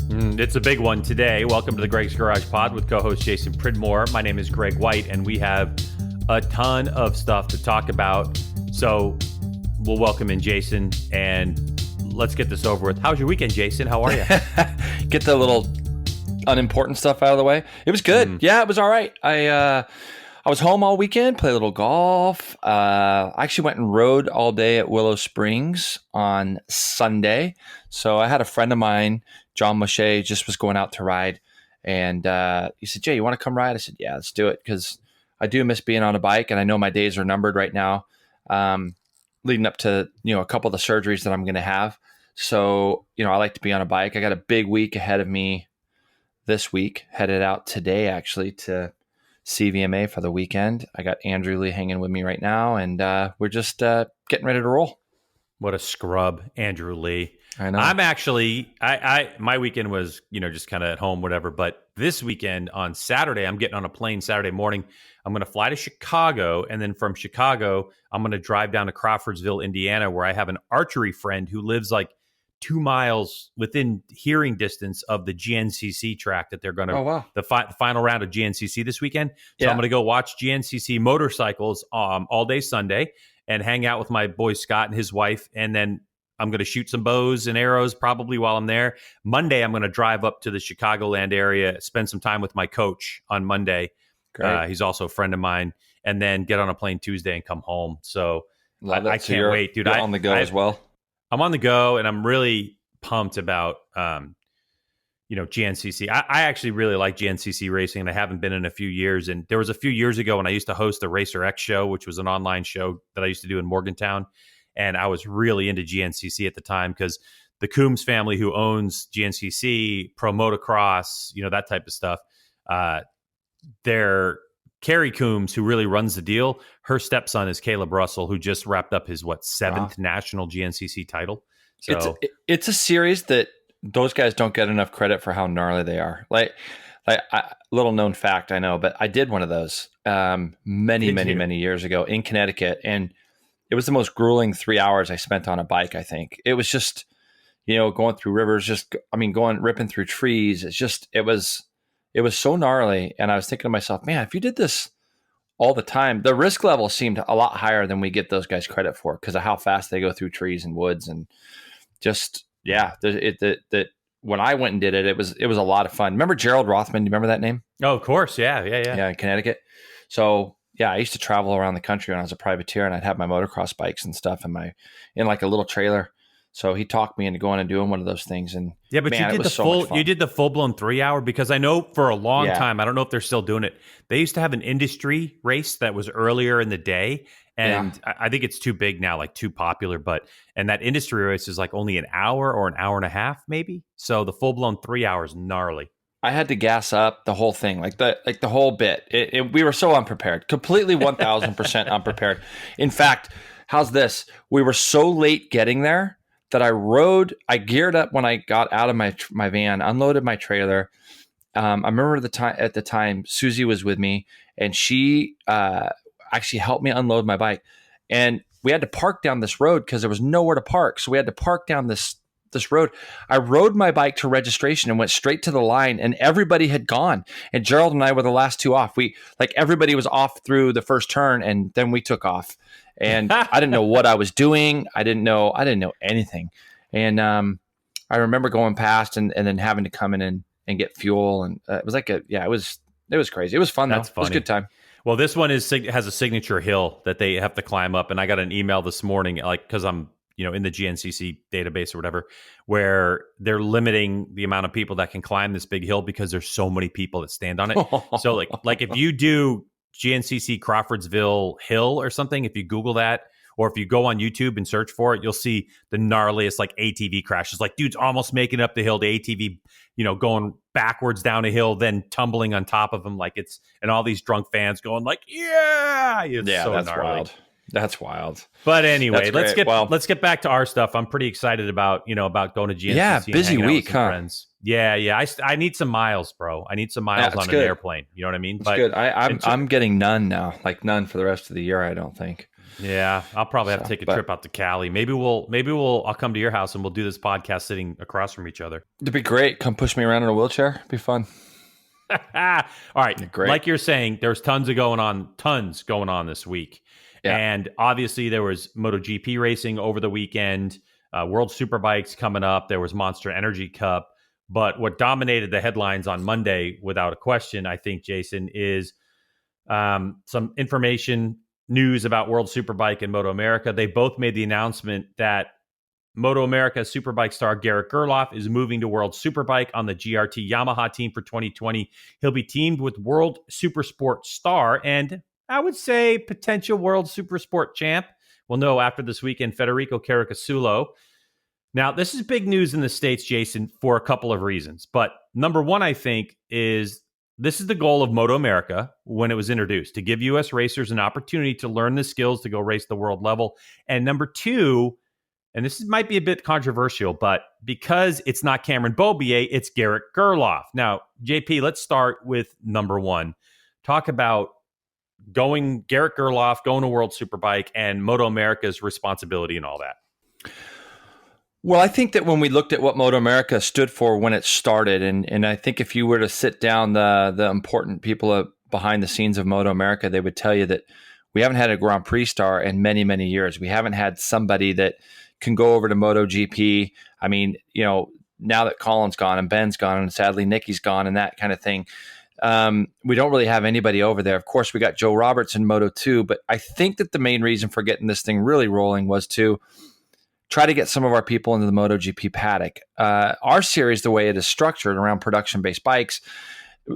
It's a big one today. Welcome to the Greg's Garage Pod with co-host Jason Pridmore. My name is Greg White, and we have a ton of stuff to talk about. So we'll welcome in Jason, and let's get this over with. How's your weekend, Jason? How are you? Get the little unimportant stuff out of the way. It was good. Yeah, it was all right. I was home all weekend, played a little golf. I actually went and rode all day at Willow Springs on Sunday. So I had a friend of mine, John Moshe, just was going out to ride. And he said, Jay, you want to come ride? I said, yeah, let's do it. Because I do miss being on a bike. And I know my days are numbered right now, leading up to, a couple of the surgeries that I'm going to have. So, I like to be on a bike. I got a big week ahead of me this week, headed out today, actually, to CVMA for the weekend. I got Andrew Lee hanging with me right now, and we're just getting ready to roll. What a scrub, Andrew Lee. I know. I'm actually, my weekend was, just kind of at home, whatever. But this weekend on Saturday, I'm getting on a plane Saturday morning. I'm going to fly to Chicago. And then from Chicago, I'm going to drive down to Crawfordsville, Indiana, where I have an archery friend who lives like 2 miles within hearing distance of the GNCC track that they're going to, the final round of GNCC this weekend. So I'm going to go watch GNCC motorcycles all day Sunday and hang out with my boy Scott and his wife. And then I'm going to shoot some bows and arrows probably while I'm there. Monday, I'm going to drive up to the Chicagoland area, spend some time with my coach on Monday. He's also a friend of mine. And then get on a plane Tuesday and come home. So I can't wait, dude. You're on the go as well. I'm on the go, and I'm really pumped about, GNCC. I actually really like GNCC racing, and I haven't been in a few years. And there was a few years ago when I used to host the Racer X show, which was an online show that I used to do in Morgantown. And I was really into GNCC at the time because the Coombs family, who owns GNCC, Pro Motocross, that type of stuff, they're Carrie Coombs, who really runs the deal. Her stepson is Caleb Russell, who just wrapped up his seventh national GNCC title. So it's a series that those guys don't get enough credit for how gnarly they are. Like little known fact, I know, but I did one of those many years ago in Connecticut, and it was the most grueling 3 hours I spent on a bike. I think it was just going through rivers, ripping through trees. It was so gnarly. And I was thinking to myself, man, if you did this all the time, the risk level seemed a lot higher than we get those guys credit for because of how fast they go through trees and woods. And just, when I went and did it, it was a lot of fun. Remember Gerald Rothman? Do you remember that name? Oh, of course. Yeah. Yeah, in Connecticut. So yeah, I used to travel around the country when I was a privateer, and I'd have my motocross bikes and stuff in like a little trailer. So he talked me into going and doing one of those things. And yeah, but you did the full blown 3 hour, because I know for a long time, I don't know if they're still doing it. They used to have an industry race that was earlier in the day. And I think it's too big now, like too popular. And that industry race is like only an hour or an hour and a half, maybe. So the full blown 3 hours, gnarly. I had to gas up the whole thing, like the whole bit. We were so unprepared, completely 1,000% unprepared. In fact, how's this? We were so late getting there that I geared up when I got out of my van, unloaded my trailer. I remember at the time, Susie was with me, and she actually helped me unload my bike. And we had to park down this road because there was nowhere to park. So we had to park down this road. I rode my bike to registration and went straight to the line, and everybody had gone. And Gerald and I were the last two off. Everybody was off through the first turn, and then we took off. And I didn't know what I was doing. I didn't know anything. And I remember going past and then having to come in and get fuel. And it was it was crazy. It was fun. That's funny. It was a good time. Well, this one has a signature hill that they have to climb up. And I got an email this morning, because I'm in the GNCC database or whatever, where they're limiting the amount of people that can climb this big hill because there's so many people that stand on it. So like if you do GNCC Crawfordsville Hill or something, if you Google that, or if you go on YouTube and search for it, you'll see the gnarliest ATV crashes. Like dude's almost making up the hill, the ATV, going backwards down a hill, then tumbling on top of him. And all these drunk fans going it's so that's gnarly. Wild. That's wild. But anyway, let's get back to our stuff. I'm pretty excited about going to GNCC. Yeah, busy week, huh? Friends. Yeah. I need some miles, bro. I need some miles on an airplane. You know what I mean? That's good. I'm getting none now, none for the rest of the year, I don't think. Yeah, I'll probably have to take a trip out to Cali. I'll come to your house and we'll do this podcast sitting across from each other. It'd be great. Come push me around in a wheelchair. It'd be fun. All right. Great. Like you're saying, there's tons going on this week. Yeah. And obviously there was MotoGP racing over the weekend, World Superbikes coming up. There was Monster Energy Cup. But what dominated the headlines on Monday, without a question, I think, Jason, is some information, news about World Superbike and MotoAmerica. They both made the announcement that MotoAmerica Superbike star Garrett Gerloff is moving to World Superbike on the GRT Yamaha team for 2020. He'll be teamed with World Supersport star and I would say potential World Supersport champ. We'll know after this weekend, Federico Caricasulo. Now, this is big news in the States, Jason, for a couple of reasons. But number one, I think, is this is the goal of MotoAmerica when it was introduced, to give U.S. racers an opportunity to learn the skills to go race the world level. And number two, and this might be a bit controversial, but because it's not Cameron Beaubier, it's Garrett Gerloff. Now, JP, let's start with number one. Talk about Garrett Gerloff, going to World Superbike, and MotoAmerica's responsibility and all that. Well, I think that when we looked at what MotoAmerica stood for when it started, and I think if you were to sit down the important people behind the scenes of MotoAmerica, they would tell you that we haven't had a Grand Prix star in many, many years. We haven't had somebody that can go over to MotoGP. I mean, now that Colin's gone and Ben's gone and sadly Nicky's gone and that kind of thing, we don't really have anybody over there. Of course, we got Joe Roberts in Moto2, but I think that the main reason for getting this thing really rolling was to try to get some of our people into the MotoGP paddock. Our series, the way it is structured around production-based bikes,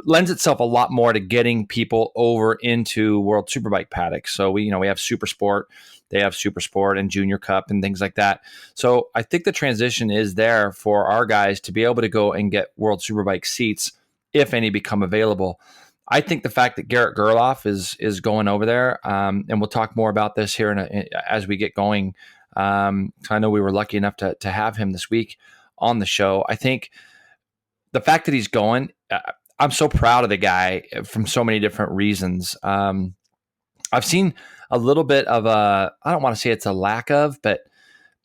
lends itself a lot more to getting people over into World Superbike paddocks. So we have Supersport, they have Supersport and Junior Cup and things like that. So I think the transition is there for our guys to be able to go and get World Superbike seats if any become available. I think the fact that Garrett Gerloff is going over there, and we'll talk more about this here as we get going. I know we were lucky enough to have him this week on the show. I think the fact that he's going, I'm so proud of the guy from so many different reasons. I've seen a little bit of I don't want to say it's a lack of, but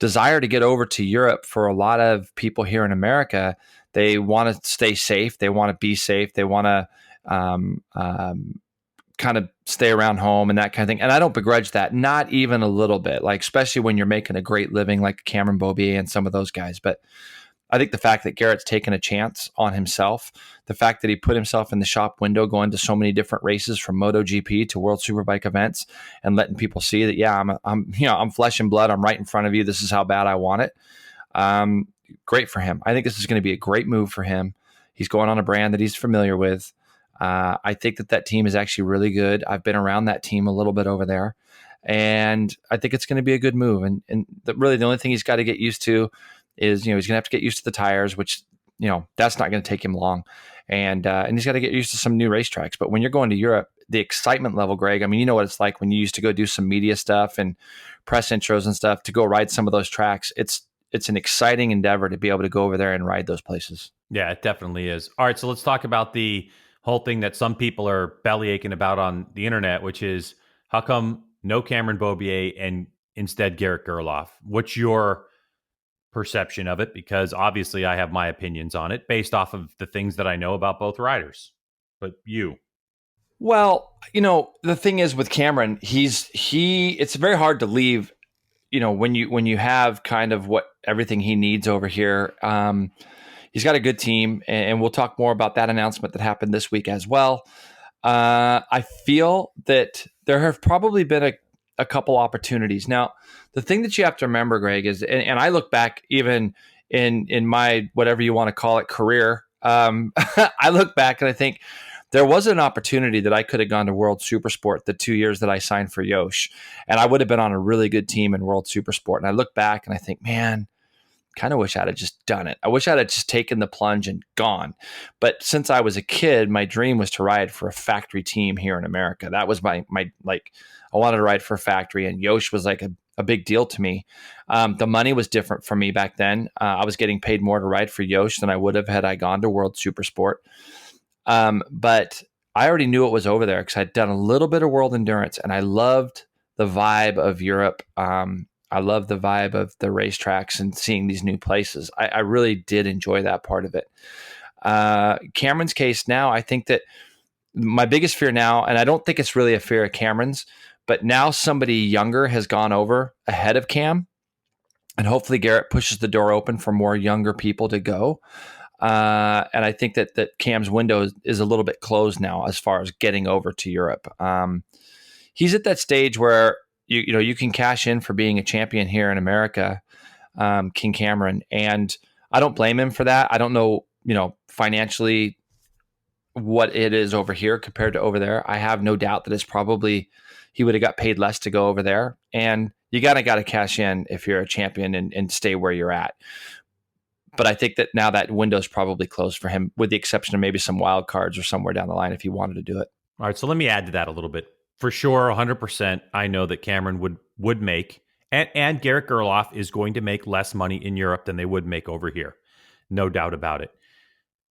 desire to get over to Europe for a lot of people here in America. They want to stay safe. They want to be safe. They want to kind of stay around home and that kind of thing. And I don't begrudge that, not even a little bit, like especially when you're making a great living like Cameron Beaubier and some of those guys. But I think the fact that Garrett's taken a chance on himself, the fact that he put himself in the shop window, going to so many different races from MotoGP to World Superbike events and letting people see that, yeah, I'm flesh and blood. I'm right in front of you. This is how bad I want it. Great for him. I think this is going to be a great move for him. He's going on a brand that he's familiar with. I think that team is actually really good. I've been around that team a little bit over there, and I think it's going to be a good move. And really the only thing he's got to get used to is, he's going to have to get used to the tires, which, that's not going to take him long. And he's got to get used to some new racetracks. But when you're going to Europe, the excitement level, Greg, I mean, you know what it's like when you used to go do some media stuff and press intros and stuff to go ride some of those tracks. It's an exciting endeavor to be able to go over there and ride those places. Yeah, it definitely is. All right, so let's talk about the whole thing that some people are belly aching about on the internet, which is how come no Cameron Beaubier and instead Garrett Gerloff? What's your perception of it? Because obviously I have my opinions on it based off of the things that I know about both riders. But you? Well, the thing is with Cameron, it's very hard to leave, when you have kind of everything he needs over here. He's got a good team, and we'll talk more about that announcement that happened this week as well. I feel that there have probably been a couple opportunities. Now, the thing that you have to remember, Greg, is, and I look back even in my, whatever you want to call it, career, I look back and I think there was an opportunity that I could have gone to World Supersport the 2 years that I signed for Yosh, and I would have been on a really good team in World Supersport. And I look back and I think, man, kind of wish I'd have just done it. I wish I'd have just taken the plunge and gone. But since I was a kid, my dream was to ride for a factory team here in America. That was my I wanted to ride for a factory, and Yosh was like a big deal to me. The money was different for me back then. I was getting paid more to ride for Yosh than I would have had I gone to World Supersport. But I already knew it was over there because I'd done a little bit of World Endurance, and I loved the vibe of Europe. I love the vibe of the racetracks and seeing these new places. I really did enjoy that part of it. Cameron's case now, I think that my biggest fear now, and I don't think it's really a fear of Cameron's, but now somebody younger has gone over ahead of Cam, and hopefully Garrett pushes the door open for more younger people to go. And I think that Cam's window is a little bit closed now as far as getting over to Europe. He's at that stage where you can cash in for being a champion here in America, King Cameron, and I don't blame him for that. I don't know, financially what it is over here compared to over there. I have no doubt that it's probably he would have got paid less to go over there, and you got to cash in if you're a champion and stay where you're at. But I think that now that window's probably closed for him, with the exception of maybe some wild cards or somewhere down the line if he wanted to do it. All right, so let me add to that a little bit. For sure, 100%, I know that Cameron would make, and Garrett Gerloff is going to make less money in Europe than they would make over here. No doubt about it.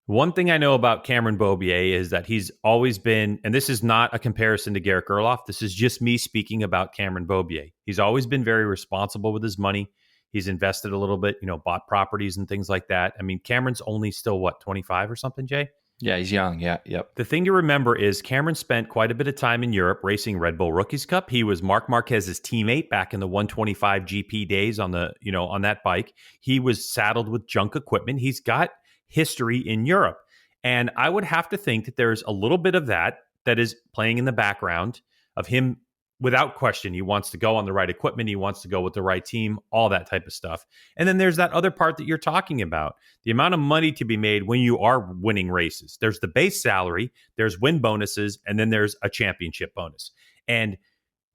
One thing I know about Cameron Beaubier is that he's always been, and this is not a comparison to Garrett Gerloff, this is just me speaking about Cameron Beaubier. He's always been very responsible with his money. He's invested a little bit, bought properties and things like that. I mean, Cameron's only still, 25 or something, Jay? Yeah, he's young. Yeah, yep. The thing to remember is Cameron spent quite a bit of time in Europe racing Red Bull Rookies Cup. He was Marc Marquez's teammate back in the 125 GP days on on that bike. He was saddled with junk equipment. He's got history in Europe. And I would have to think that there's a little bit of that is playing in the background of him. Without question, he wants to go on the right equipment. He wants to go with the right team, all that type of stuff. And then there's that other part that you're talking about, the amount of money to be made when you are winning races. There's the base salary, there's win bonuses, and then there's a championship bonus. And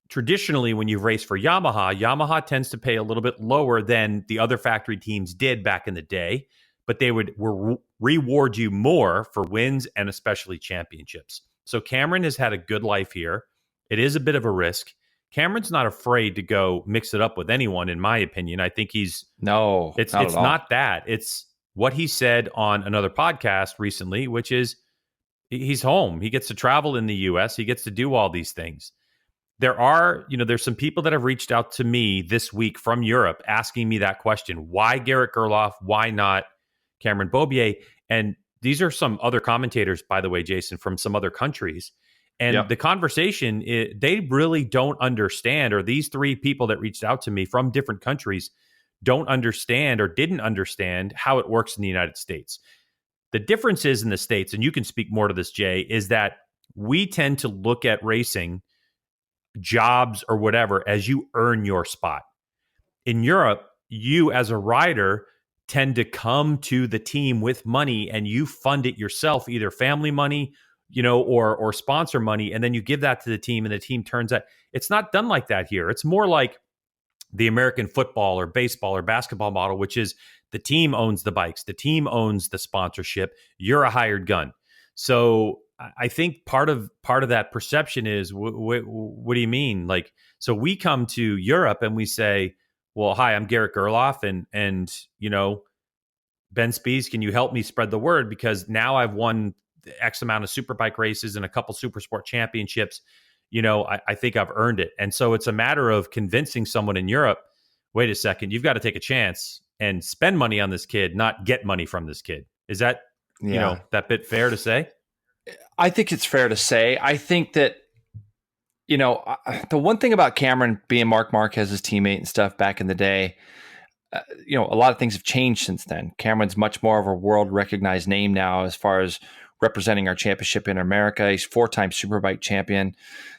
traditionally, when you've raced for Yamaha tends to pay a little bit lower than the other factory teams did back in the day, but they would reward you more for wins and especially championships. So Cameron has had a good life here. It is a bit of a risk. Cameron's not afraid to go mix it up with anyone, in my opinion. I think it's not that. It's what he said on another podcast recently, which is he's home. He gets to travel in the US. He gets to do all these things. There's some people that have reached out to me this week from Europe asking me that question. Why Garrett Gerloff? Why not Cameron Beaubier? And these are some other commentators, by the way, Jason, from some other countries. And the conversation, they really don't understand, or these three people that reached out to me from different countries don't understand or didn't understand how it works in the United States. The difference is in the States, and you can speak more to this, Jay, is that we tend to look at racing, jobs or whatever, as you earn your spot. In Europe, you as a rider tend to come to the team with money and you fund it yourself, either family money, or sponsor money, and then you give that to the team and the team turns out. It's not done like that here. It's more like the American football or baseball or basketball model, which is the team owns the bikes, the team owns the sponsorship, you're a hired gun. So I think part of that perception is, what do you mean? So we come to Europe and we say, well, hi, I'm Garrett Gerloff, and Ben Spies, can you help me spread the word? Because now I've won X amount of superbike races and a couple super sport championships. I think I've earned it. And so it's a matter of convincing someone in Europe, wait a second, you've got to take a chance and spend money on this kid, not get money from this kid. Is that, that bit fair to say? I think it's fair to say. I think that, the one thing about Cameron being Marc Marquez's teammate and stuff back in the day, a lot of things have changed since then. Cameron's much more of a world recognized name now as far as representing our championship in America. He's 4-time Superbike champion.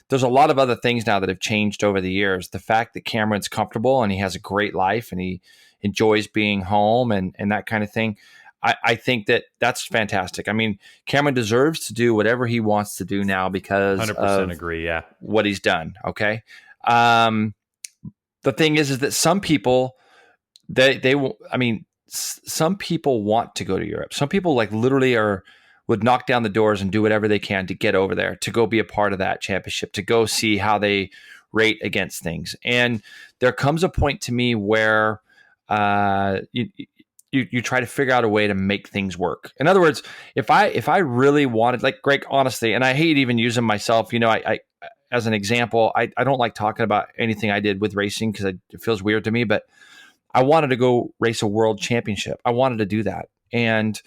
There's a lot of other things now that have changed over the years. The fact that Cameron's comfortable and he has a great life and he enjoys being home and that kind of thing, I think that's fantastic. I mean, Cameron deserves to do whatever he wants to do now because 100% agree, yeah. What he's done, okay? The thing is that some people, some people want to go to Europe. Some people literally would knock down the doors and do whatever they can to get over there, to go be a part of that championship, to go see how they rate against things. And there comes a point to me where you try to figure out a way to make things work. In other words, if I really wanted, Greg, honestly, and I hate even using myself, as an example, I don't like talking about anything I did with racing because it feels weird to me, but I wanted to go race a world championship. I wanted to do that. And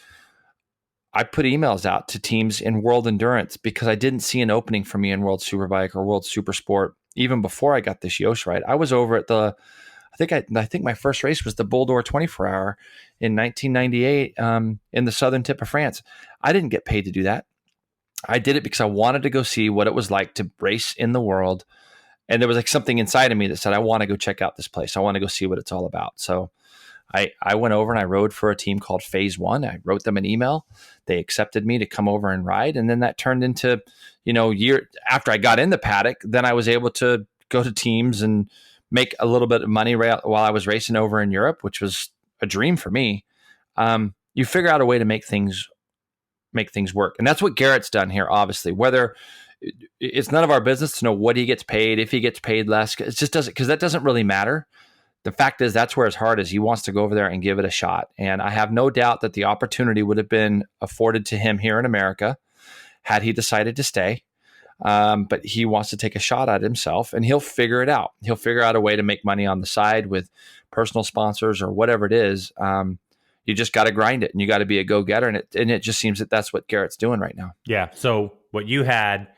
I put emails out to teams in World Endurance because I didn't see an opening for me in World Superbike or World Supersport even before I got this Yosh ride. I was over at I think my first race was the Bull d'Or 24 hour in 1998 in the southern tip of France. I didn't get paid to do that. I did it because I wanted to go see what it was like to race in the world. And there was like something inside of me that said, I want to go check out this place. I want to go see what it's all about. So I went over and I rode for a team called Phase One. I wrote them an email. They accepted me to come over and ride. And then that turned into, year after I got in the paddock, then I was able to go to teams and make a little bit of money while I was racing over in Europe, which was a dream for me. You figure out a way to make things work. And that's what Garrett's done here, obviously. Whether it's none of our business to know what he gets paid, if he gets paid less, it just doesn't, because that doesn't really matter. The fact is that's where his heart is. He wants to go over there and give it a shot. And I have no doubt that the opportunity would have been afforded to him here in America had he decided to stay. But he wants to take a shot at himself and he'll figure it out. He'll figure out a way to make money on the side with personal sponsors or whatever it is. You just got to grind it and you got to be a go-getter. And it just seems that that's what Garrett's doing right now. Yeah. So what you had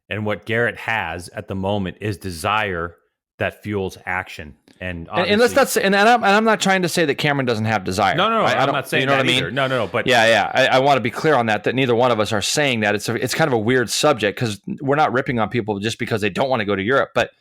and what Garrett has at the moment is desire that fuels action. And let's not say, and I'm not trying to say that Cameron doesn't have desire. No, I'm not saying that either. No. But I want to be clear on that neither one of us are saying that. It's kind of a weird subject because we're not ripping on people just because they don't want to go to Europe. But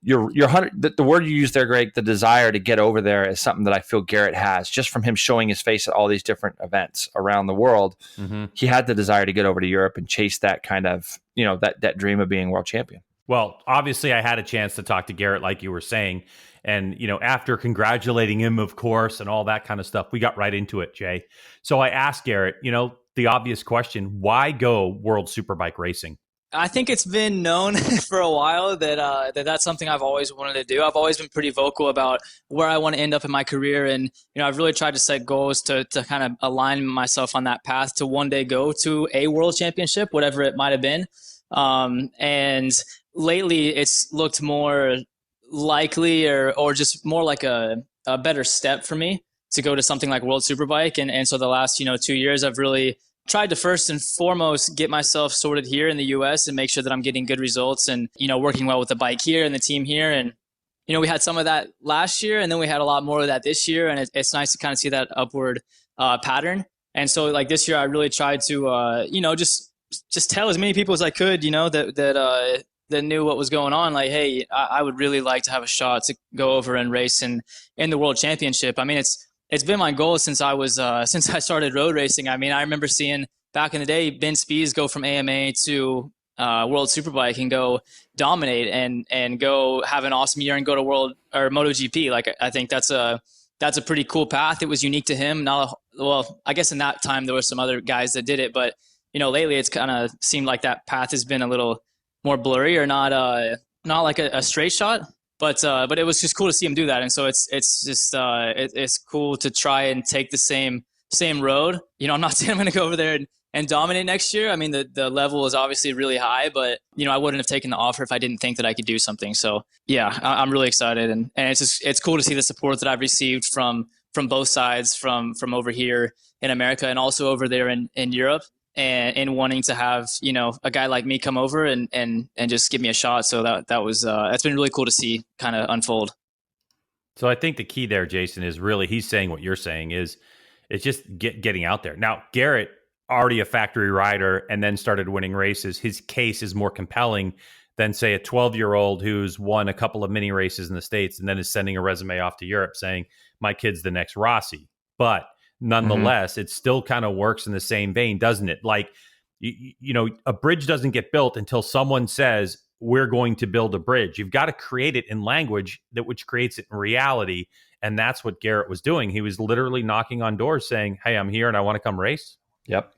the word you used there, Greg, the desire to get over there is something that I feel Garrett has just from him showing his face at all these different events around the world. Mm-hmm. He had the desire to get over to Europe and chase that kind of, that dream of being world champion. Well, obviously I had a chance to talk to Garrett, like you were saying. And, after congratulating him, of course, and all that kind of stuff, we got right into it, Jay. So I asked Garrett, the obvious question, why go World Superbike racing? I think it's been known for a while that that's something I've always wanted to do. I've always been pretty vocal about where I want to end up in my career. And, I've really tried to set goals to kind of align myself on that path to one day go to a world championship, whatever it might have been. And lately it's looked more likely or just more like a better step for me to go to something like World Superbike. And so the last, 2 years, I've really tried to first and foremost get myself sorted here in the US and make sure that I'm getting good results and, working well with the bike here and the team here. And, we had some of that last year and then we had a lot more of that this year. And it's nice to kind of see that upward pattern. And so like this year, I really tried to, just tell as many people as I could, that knew what was going on. Like, hey, I would really like to have a shot to go over and race in the World Championship. I mean, it's been my goal since I was since I started road racing. I mean, I remember seeing back in the day Ben Spies go from AMA to World Superbike and go dominate and go have an awesome year and go to World or MotoGP. Like, I think that's a pretty cool path. It was unique to him. Well, I guess in that time there were some other guys that did it, but lately it's kind of seemed like that path has been a little more blurry or not like a straight shot, but it was just cool to see him do that. And so it's cool to try and take the same road. I'm not saying I'm going to go over there and dominate next year. I mean, the level is obviously really high, but I wouldn't have taken the offer if I didn't think that I could do something. So yeah, I'm really excited. And it's cool to see the support that I've received from both sides, from over here in America and also over there in Europe. And wanting to have, a guy like me come over and just give me a shot. So that's been really cool to see kind of unfold. So I think the key there, Jason, is really, he's saying what you're saying is it's just getting out there. Now, Garrett, already a factory rider and then started winning races. His case is more compelling than, say, a 12-year-old who's won a couple of mini races in the States and then is sending a resume off to Europe saying, my kid's the next Rossi. But nonetheless, it still kind of works in the same vein, doesn't it? Like, a bridge doesn't get built until someone says, we're going to build a bridge. You've got to create it in language which creates it in reality. And that's what Garrett was doing. He was literally knocking on doors saying, hey, I'm here and I want to come race. Yep.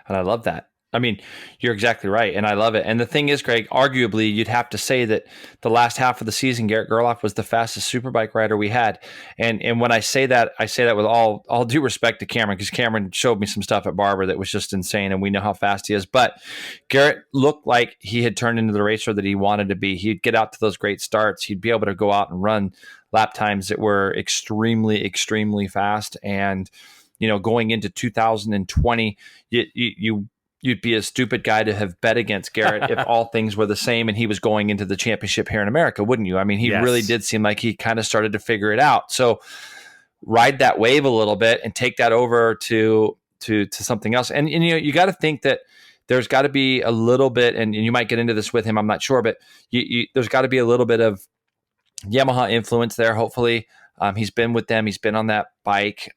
And I love that. I mean, you're exactly right, and I love it. And the thing is, Greg, arguably, you'd have to say that the last half of the season, Garrett Gerloff was the fastest superbike rider we had. And when I say that with all due respect to Cameron, because Cameron showed me some stuff at Barber that was just insane, and we know how fast he is. But Garrett looked like he had turned into the racer that he wanted to be. He'd get out to those great starts. He'd be able to go out and run lap times that were extremely, extremely fast. And going into 2020, you'd be a stupid guy to have bet against Garrett if all things were the same and he was going into the championship here in America, wouldn't you? I mean, he really did seem like he kind of started to figure it out. So ride that wave a little bit and take that over to something else. And you got to think that there's got to be a little bit, and you might get into this with him, I'm not sure, but there's got to be a little bit of Yamaha influence there, hopefully. He's been with them. He's been on that bike.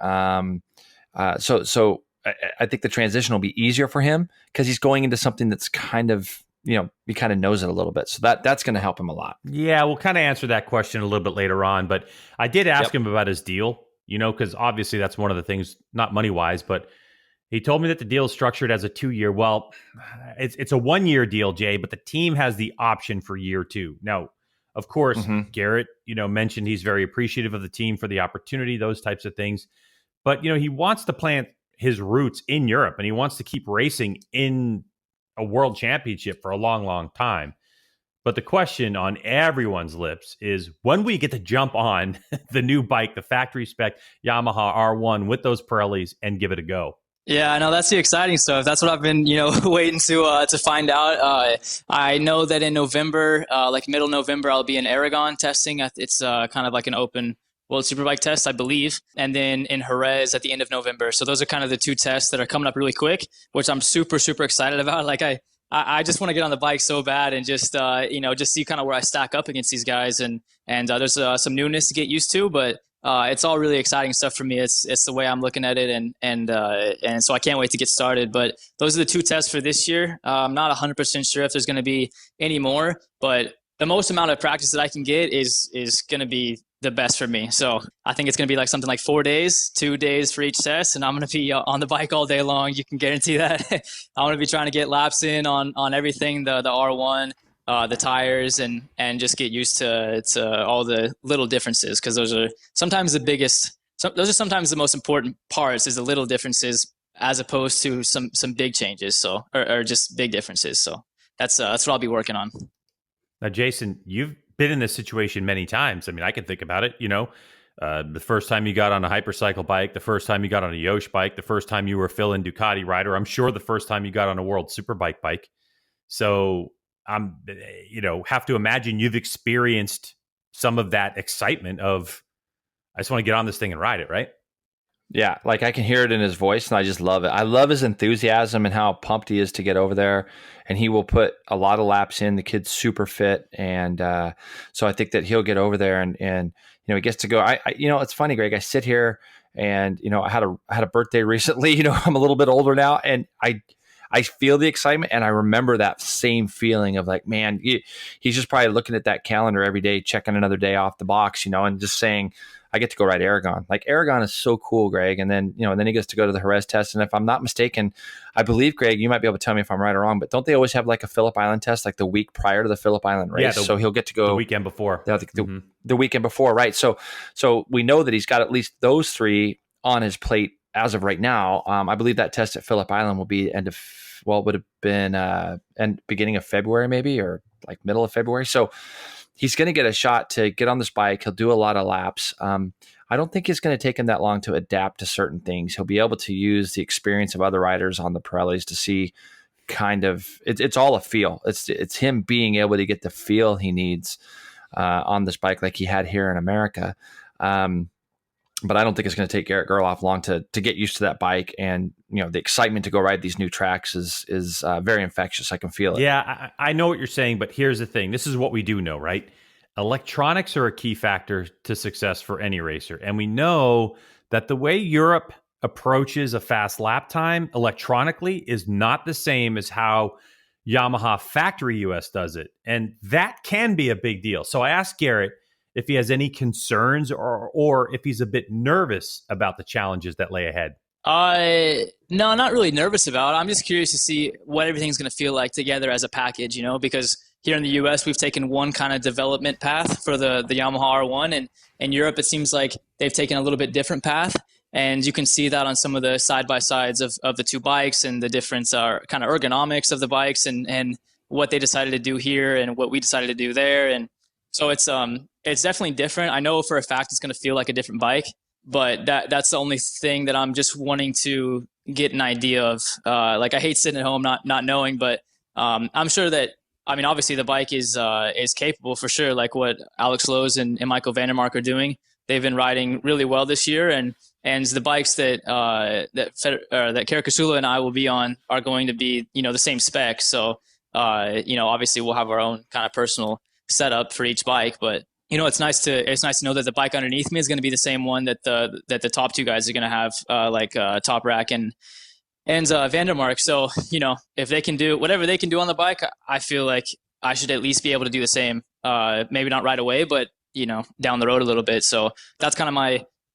So I think the transition will be easier for him because he's going into something that's kind of, he kind of knows it a little bit. So that's going to help him a lot. Yeah, we'll kind of answer that question a little bit later on. But I did ask him about his deal, because obviously that's one of the things, not money-wise, but he told me that the deal is structured as a 2-year. Well, it's a 1-year deal, Jay, but the team has the option for year 2. Now, of course, Garrett, mentioned he's very appreciative of the team for the opportunity, those types of things. But, he wants to plant his roots in Europe, and he wants to keep racing in a world championship for a long, long time. But the question on everyone's lips is, when we get to jump on the new bike, the factory spec Yamaha R1 with those Pirellis and give it a go? Yeah, I know that's the exciting stuff. That's what I've been, waiting to find out. I know that in November, like middle November, I'll be in Aragon testing. It's kind of like an open World Superbike test, I believe, and then in Jerez at the end of November. So those are kind of the 2 tests that are coming up really quick, which I'm super, super excited about. Like I just want to get on the bike so bad and just just see kind of where I stack up against these guys. And there's some newness to get used to, but it's all really exciting stuff for me. It's the way I'm looking at it, and so I can't wait to get started. But those are the 2 tests for this year. I'm not 100% sure if there's going to be any more, but the most amount of practice that I can get is going to be the best for me. So I think it's going to be like something like 4 days, 2 days for each test. And I'm going to be on the bike all day long. You can guarantee that. I'm going to be trying to get laps in on everything, the R1, the tires, and just get used to all the little differences. Cause those are sometimes those are sometimes the most important parts, is the little differences as opposed to some big changes. So, or just big differences. So that's what I'll be working on. Now, Jason, you've been in this situation many times. I mean, I can think about it, the first time you got on a hypercycle bike, the first time you got on a Yosh bike, the first time you were Phil and Ducati rider, I'm sure the first time you got on a World Superbike bike. So I'm, have to imagine you've experienced some of that excitement of, I just want to get on this thing and ride it, right? Yeah, like I can hear it in his voice, and I just love it. I love his enthusiasm and how pumped he is to get over there, and he will put a lot of laps in. The kid's super fit, and so I think that he'll get over there, and he gets to go. It's funny, Greg. I sit here, and I had a birthday recently. I'm a little bit older now, and I feel the excitement, and I remember that same feeling of like, man, he's just probably looking at that calendar every day, checking another day off the box, and just saying, I get to go ride Aragon. Like, Aragon is so cool, Greg. And then, then he gets to go to the Jerez test. And if I'm not mistaken, I believe, Greg, you might be able to tell me if I'm right or wrong, but don't they always have like a Phillip Island test like the week prior to the Phillip Island race? Yeah, so he'll get to go the weekend before. The weekend before, right? So we know that he's got at least those 3 on his plate as of right now. I believe that test at Phillip Island will be it would have been beginning of February maybe, or like middle of February. So he's going to get a shot to get on this bike. He'll do a lot of laps. I don't think it's going to take him that long to adapt to certain things. He'll be able to use the experience of other riders on the Pirellis to see kind of, it's all a feel. It's him being able to get the feel he needs on this bike like he had here in America. But I don't think it's going to take Garrett Gerloff long to get used to that bike. And, the excitement to go ride these new tracks is very infectious. I can feel it. Yeah, I know what you're saying, but here's the thing. This is what we do know, right? Electronics are a key factor to success for any racer. And we know that the way Europe approaches a fast lap time electronically is not the same as how Yamaha factory US does it. And that can be a big deal. So I asked Garrett if he has any concerns or if he's a bit nervous about the challenges that lay ahead. No, not really nervous about it. I'm just curious to see what everything's going to feel like together as a package, because here in the US, we've taken one kind of development path for the Yamaha R1, and in Europe, it seems like they've taken a little bit different path. And you can see that on some of the side-by-sides of the two bikes and the difference are kind of ergonomics of the bikes and what they decided to do here and what we decided to do there. And so it's definitely different. I know for a fact it's going to feel like a different bike, but that's the only thing that I'm just wanting to get an idea of. Like I hate sitting at home not knowing, but I'm sure that obviously the bike is capable for sure. Like what Alex Lowe's and Michael Vandermark are doing, they've been riding really well this year, and the bikes that Kara Kasula and I will be on are going to be the same spec. So obviously we'll have our own kind of personal setup for each bike, but it's nice to know that the bike underneath me is going to be the same one that the top two guys are going to have, like Top Rack and Vandermark. So if they can do whatever they can do on the bike, I feel like I should at least be able to do the same. Maybe not right away, but down the road a little bit. So that's kind of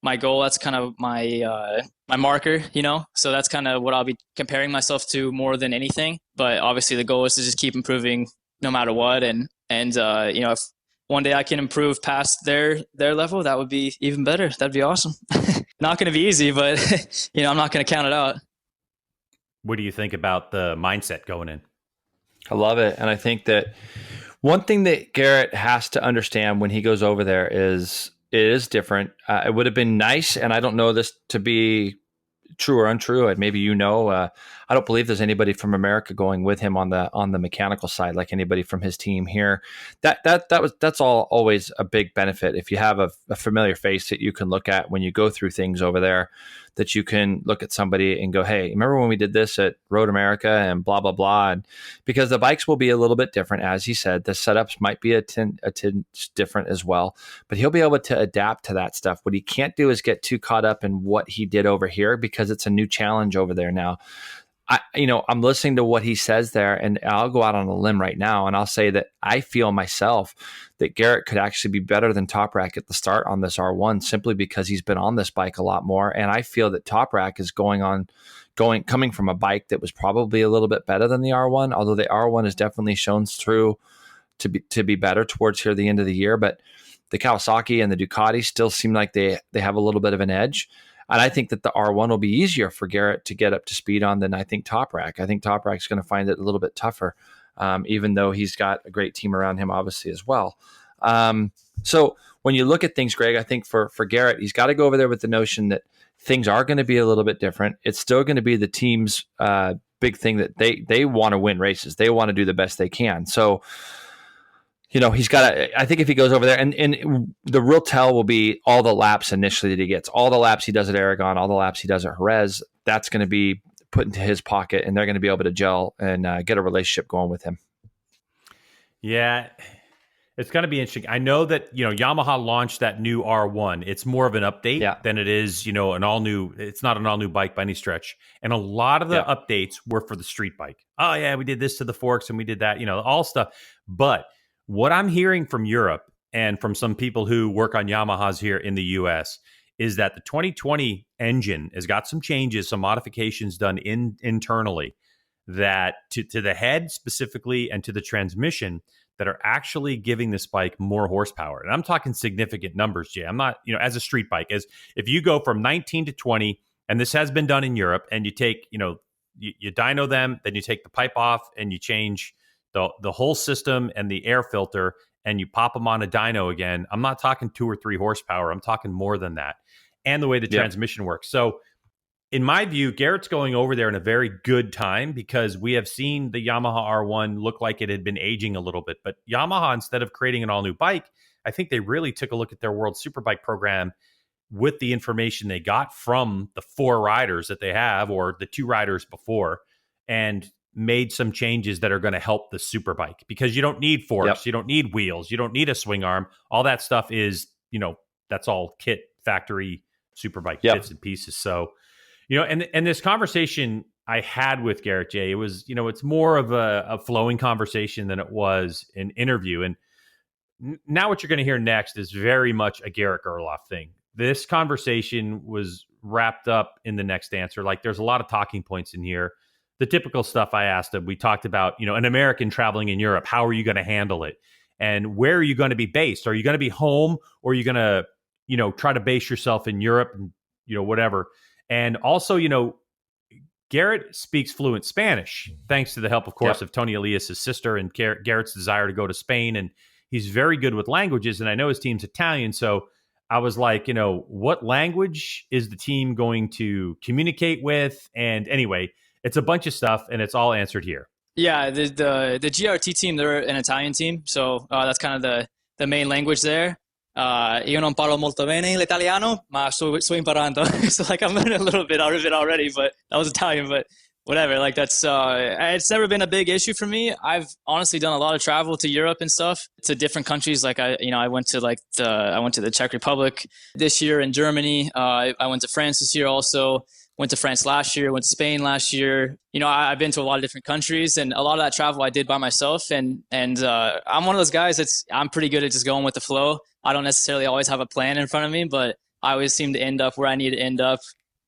my goal. That's kind of my marker. So that's kind of what I'll be comparing myself to more than anything. But obviously the goal is to just keep improving no matter what, and if one day I can improve past their level, that would be even better. That'd be awesome. Not going to be easy, but I'm not going to count it out. What do you think about the mindset going in? I love it. And I think that one thing that Garrett has to understand when he goes over there is it is different. It would have been nice, and I don't know this to be true or untrue. And maybe I don't believe there's anybody from America going with him on the mechanical side, like anybody from his team here. That's all always a big benefit. If you have a familiar face that you can look at when you go through things over there, that you can look at somebody and go, hey, remember when we did this at Road America and blah, blah, blah. And because the bikes will be a little bit different, as he said, the setups might be a tinge different as well, but he'll be able to adapt to that stuff. What he can't do is get too caught up in what he did over here, because it's a new challenge over there now. I'm listening to what he says there, and I'll go out on a limb right now, and I'll say that I feel myself that Garrett could actually be better than Top Rack at the start on this R1, simply because he's been on this bike a lot more. And I feel that Top Rack is coming from a bike that was probably a little bit better than the R1, although the R1 has definitely shown through to be better towards here the end of the year. But the Kawasaki and the Ducati still seem like they have a little bit of an edge. And I think that the R1 will be easier for Garrett to get up to speed on than I think Top Rack. I think Top Rack's going to find it a little bit tougher, even though he's got a great team around him, obviously, as well. So when you look at things, Greg, I think for Garrett, he's got to go over there with the notion that things are going to be a little bit different. It's still going to be the team's big thing that they want to win races. They want to do the best they can. So he's got to, I think if he goes over there, and the real tell will be all the laps initially that he gets, all the laps he does at Aragon, all the laps he does at Jerez, that's going to be put into his pocket, and they're going to be able to gel and get a relationship going with him. Yeah, it's going to be interesting. I know that, Yamaha launched that new R1. It's more of an update than it is, an all new. It's not an all new bike by any stretch. And a lot of the updates were for the street bike. Oh yeah, we did this to the forks and we did that, all stuff. But what I'm hearing from Europe and from some people who work on Yamahas here in the US is that the 2020 engine has got some changes, some modifications done internally that to the head specifically and to the transmission that are actually giving this bike more horsepower. And I'm talking significant numbers, Jay. I'm not, as a street bike, as if you go from 19 to 20, and this has been done in Europe, and you take, you dyno them, then you take the pipe off and you change the whole system and the air filter, and you pop them on a dyno again. I'm not talking 2 or 3 horsepower. I'm talking more than that. And the way the transmission works. So in my view, Garrett's going over there in a very good time, because we have seen the Yamaha R1 look like it had been aging a little bit. But Yamaha, instead of creating an all-new bike, I think they really took a look at their World Superbike program with the information they got from the 4 riders that they have, or the 2 riders before, and made some changes that are going to help the Superbike, because you don't need forks, you don't need wheels, you don't need a swing arm. All that stuff is, that's all kit factory Superbike bits and pieces. So, and this conversation I had with Garrett J, it was, it's more of a flowing conversation than it was an interview. And now what you're going to hear next is very much a Garrett Gerloff thing. this conversation was wrapped up in the next answer. Like there's a lot of talking points in here. The typical stuff I asked him, we talked about, an American traveling in Europe. How are you going to handle it? And where are you going to be based? Are you going to be home, or are you going to, try to base yourself in Europe and, whatever. And also, Garrett speaks fluent Spanish, thanks to the help, of course, of Tony Elias' sister and Garrett's desire to go to Spain. And he's very good with languages. And I know his team's Italian. So I was like, what language is the team going to communicate with? And anyway, it's a bunch of stuff, and it's all answered here. Yeah, the GRT team, they're an Italian team. So that's kind of the main language there. Io non parlo molto bene l'italiano, ma sto imparando. So like I'm learning a little bit out of it already, but that was Italian, but whatever. Like that's, it's never been a big issue for me. I've honestly done a lot of travel to Europe and stuff, to different countries. Like I went to the Czech Republic this year, in Germany. I went to France this year also. Went to France last year, went to Spain last year. I've been to a lot of different countries, and a lot of that travel I did by myself. And I'm one of those guys I'm pretty good at just going with the flow. I don't necessarily always have a plan in front of me, but I always seem to end up where I need to end up,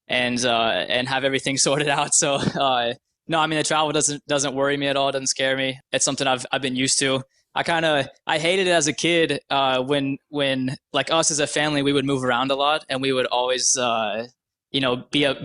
and have everything sorted out. So no, I mean, the travel doesn't worry me at all. It doesn't scare me. It's something I've been used to. I hated it as a kid when like us as a family, we would move around a lot, and we would always be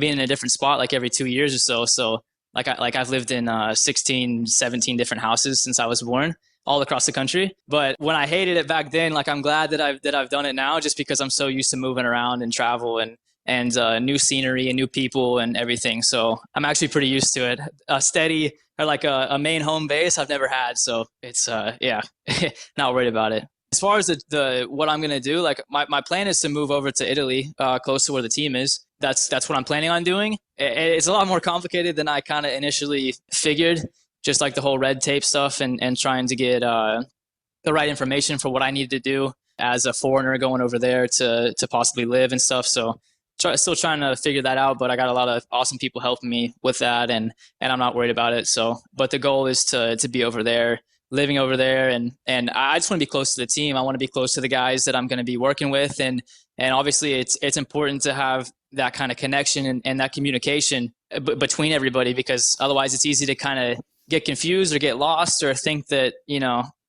in a different spot like every 2 years or so. So I've lived in 16, 17 different houses since I was born, all across the country. But when I hated it back then, like I'm glad that I've done it now, just because I'm so used to moving around and travel and new scenery and new people and everything. So I'm actually pretty used to it. A steady or like a main home base I've never had. So it's not worried about it. As far as the what I'm gonna do, like my plan is to move over to Italy, close to where the team is. That's what I'm planning on doing. It's a lot more complicated than I kind of initially figured. Just like the whole red tape stuff and trying to get the right information for what I needed to do as a foreigner going over there to possibly live and stuff. So still trying to figure that out, but I got a lot of awesome people helping me with that, and I'm not worried about it. So, but the goal is to be over there, living over there, and I just want to be close to the team. I want to be close to the guys that I'm going to be working with, and obviously it's important to have that kind of connection and that communication between everybody, because otherwise it's easy to kind of get confused or get lost or think that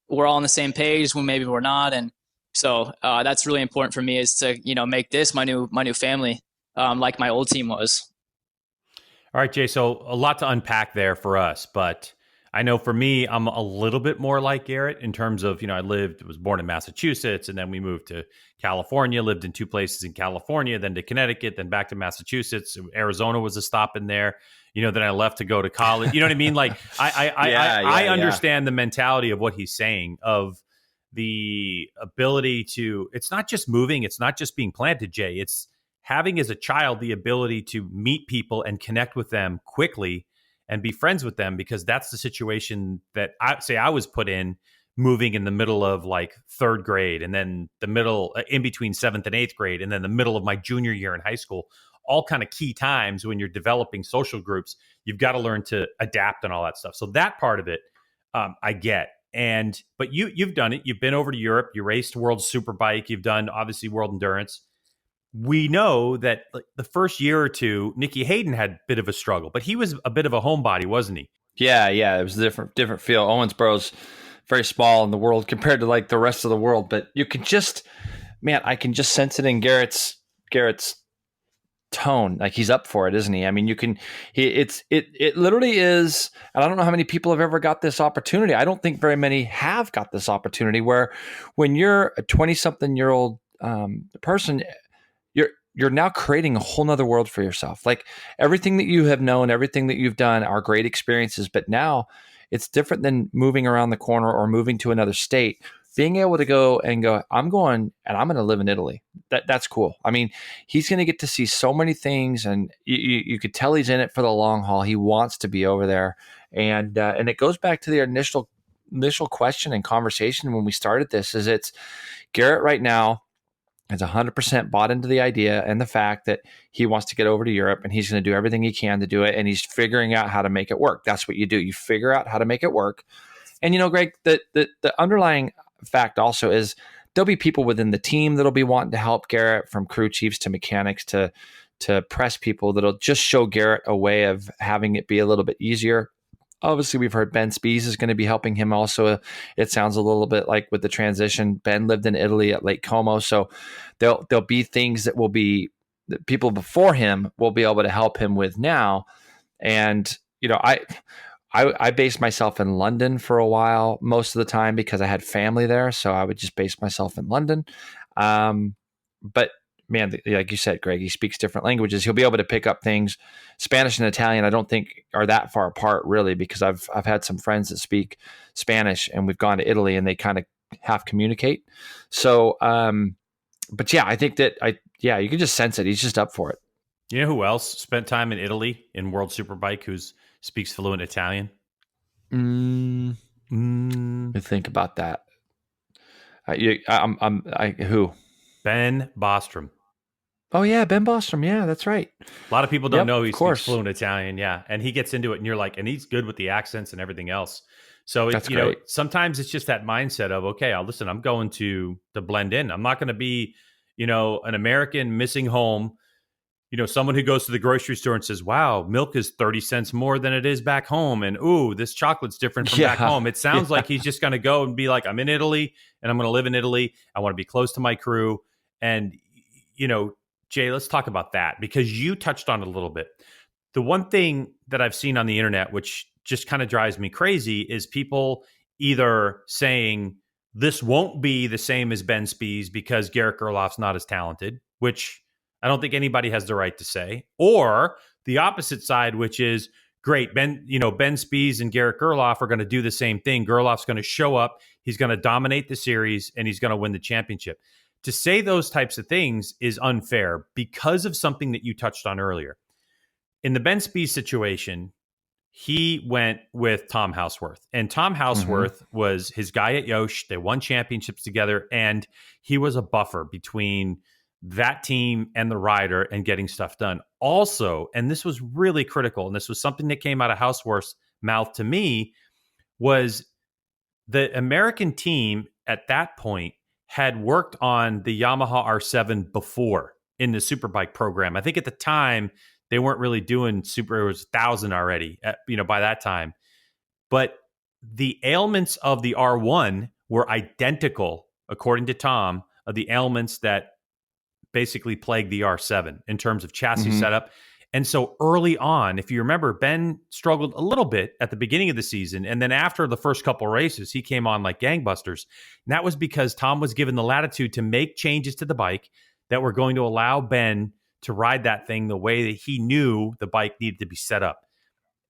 we're all on the same page when maybe we're not. And so that's really important for me, is to make this my new family, like my old team was. All right, Jay. So a lot to unpack there for us, but I know for me, I'm a little bit more like Garrett in terms of, I was born in Massachusetts, and then we moved to California, lived in 2 places in California, then to Connecticut, then back to Massachusetts. Arizona was a stop in there, then I left to go to college. You know what I mean? Like I understand the mentality of what he's saying, of the ability to, it's not just moving, it's not just being planted, Jay. It's having as a child the ability to meet people and connect with them quickly and be friends with them, because that's the situation that I was put in, moving in the middle of like 3rd grade, and then the middle in between 7th and 8th grade, and then the middle of my junior year in high school. All kind of key times when you're developing social groups. You've got to learn to adapt and all that stuff. So that part of it, I get. But you've done it. You've been over to Europe. You raced World Superbike. You've done obviously World Endurance. We know that the first year or two, Nicky Hayden had a bit of a struggle, but he was a bit of a homebody, wasn't he? Yeah. It was a different feel. Owensboro's very small in the world compared to like the rest of the world, but you can I can just sense it in Garrett's tone. Like he's up for it, isn't he? I mean, it literally is. And I don't know how many people have ever got this opportunity. I don't think very many have got this opportunity, where when you're a 20-something-year-old person, you're now creating a whole nother world for yourself. Like everything that you have known, everything that you've done are great experiences, but now it's different than moving around the corner or moving to another state. Being able to go, I'm going and I'm going to live in Italy. That's cool. I mean, he's going to get to see so many things, and you could tell he's in it for the long haul. He wants to be over there. And it goes back to the initial question and conversation when we started this, is it's Garrett right now is 100% bought into the idea and the fact that he wants to get over to Europe, and he's going to do everything he can to do it. And he's figuring out how to make it work. That's what you do. You figure out how to make it work. And, Greg, the underlying fact also is there'll be people within the team that'll be wanting to help Garrett, from crew chiefs to mechanics to press people, that'll just show Garrett a way of having it be a little bit easier. Obviously, we've heard Ben Spies is going to be helping him also. It sounds a little bit like with the transition. Ben lived in Italy at Lake Como, so there'll be things that will be that people before him will be able to help him with now. And I based myself in London for a while most of the time because I had family there, so I would just base myself in London. But man, like you said, Greg, he speaks different languages. He'll be able to pick up things. Spanish and Italian, I don't think are that far apart really, because I've had some friends that speak Spanish, and we've gone to Italy, and they kind of half communicate. So, but yeah, I think that you can just sense it. He's just up for it. You know who else spent time in Italy in World Superbike who speaks fluent Italian? Think about that. Who? Ben Bostrom. Oh yeah, Ben Bostrom. Yeah, that's right. A lot of people don't know he speaks fluent Italian. Yeah, and he gets into it, and you're like, and he's good with the accents and everything else. So sometimes it's just that mindset of, okay, I'm going to blend in. I'm not going to be, an American missing home. Someone who goes to the grocery store and says, wow, milk is 30 cents more than it is back home. And, ooh, this chocolate's different from back home. It sounds like he's just going to go and be like, I'm in Italy and I'm going to live in Italy. I want to be close to my crew. And, Jay, let's talk about that, because you touched on it a little bit. The one thing that I've seen on the internet, which just kind of drives me crazy, is people either saying this won't be the same as Ben Spies because Garrett Gerloff's not as talented, which I don't think anybody has the right to say, or the opposite side, which is great. Ben Spies and Garrett Gerloff are going to do the same thing. Gerloff's going to show up. He's going to dominate the series and he's going to win the championship. To say those types of things is unfair because of something that you touched on earlier. In the Ben Spies situation, he went with Tom Houseworth, and Tom Houseworth was his guy at Yosh. They won championships together, and he was a buffer between that team and the rider and getting stuff done. Also, and this was really critical, and this was something that came out of Houseworth's mouth to me, was the American team at that point had worked on the Yamaha R7 before in the Superbike program. I think at the time they weren't really doing it was 1,000 already, by that time. But the ailments of the R1 were identical, according to Tom, of the ailments that basically plagued the R7 in terms of chassis setup. And so early on, if you remember, Ben struggled a little bit at the beginning of the season. And then after the first couple races, he came on like gangbusters. And that was because Tom was given the latitude to make changes to the bike that were going to allow Ben to ride that thing the way that he knew the bike needed to be set up.